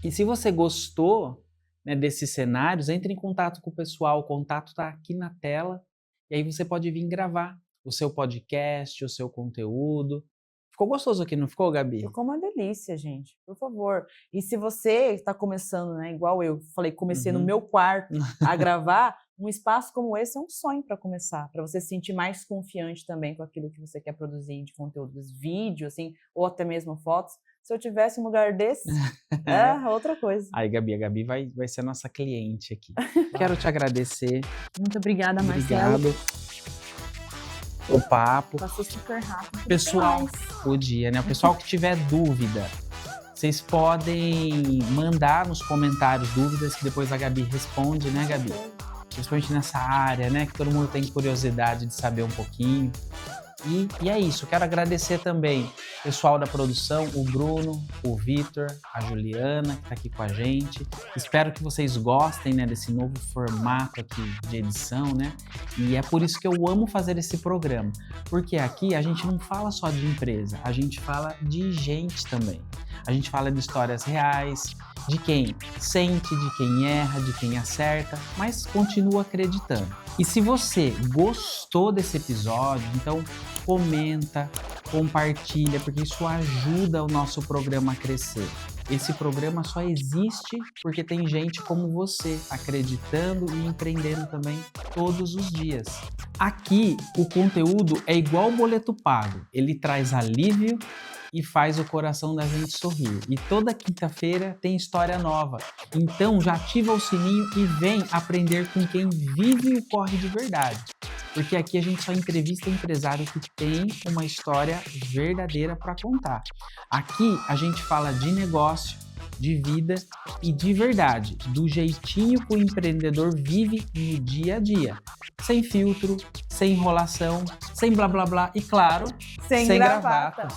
E se você gostou, né, desses cenários, entre em contato com o pessoal, o contato está aqui na tela, e aí você pode vir gravar o seu podcast, o seu conteúdo. Ficou gostoso aqui, não ficou, Gabi? Ficou uma delícia, gente, por favor. E se você está começando, né, igual eu falei, comecei no meu quarto a gravar, um espaço como esse é um sonho para começar, para você se sentir mais confiante também com aquilo que você quer produzir de conteúdos, vídeo, assim, ou até mesmo fotos. Se eu tivesse um lugar desse, é outra coisa. Aí, Gabi, a Gabi vai ser nossa cliente aqui. Quero te agradecer. Muito obrigada, Marcelo. Obrigado. O papo. Passou super rápido. Pessoal, o dia, né? O pessoal que tiver dúvida, vocês podem mandar nos comentários dúvidas que depois a Gabi responde, né, Gabi? Principalmente nessa área, né? Que todo mundo tem curiosidade de saber um pouquinho. E é isso, quero agradecer também o pessoal da produção, o Bruno, o Vitor, a Juliana, que está aqui com a gente. Espero que vocês gostem, né, desse novo formato aqui de edição, né? E é por isso que eu amo fazer esse programa, porque aqui a gente não fala só de empresa, a gente fala de gente também. A gente fala de histórias reais, de quem sente, de quem erra, de quem acerta, mas continua acreditando. E se você gostou desse episódio, então comenta, compartilha, porque isso ajuda o nosso programa a crescer. Esse programa só existe porque tem gente como você acreditando e empreendendo também todos os dias. Aqui o conteúdo é igual o boleto pago, ele traz alívio e faz o coração da gente sorrir. E toda quinta-feira tem história nova. Então já ativa o sininho e vem aprender com quem vive o corre de verdade. Porque aqui a gente só entrevista empresário que tem uma história verdadeira para contar. Aqui a gente fala de negócio, de vida e de verdade, do jeitinho que o empreendedor vive no dia a dia. Sem filtro, sem enrolação, sem blá blá blá e, claro, sem gravata.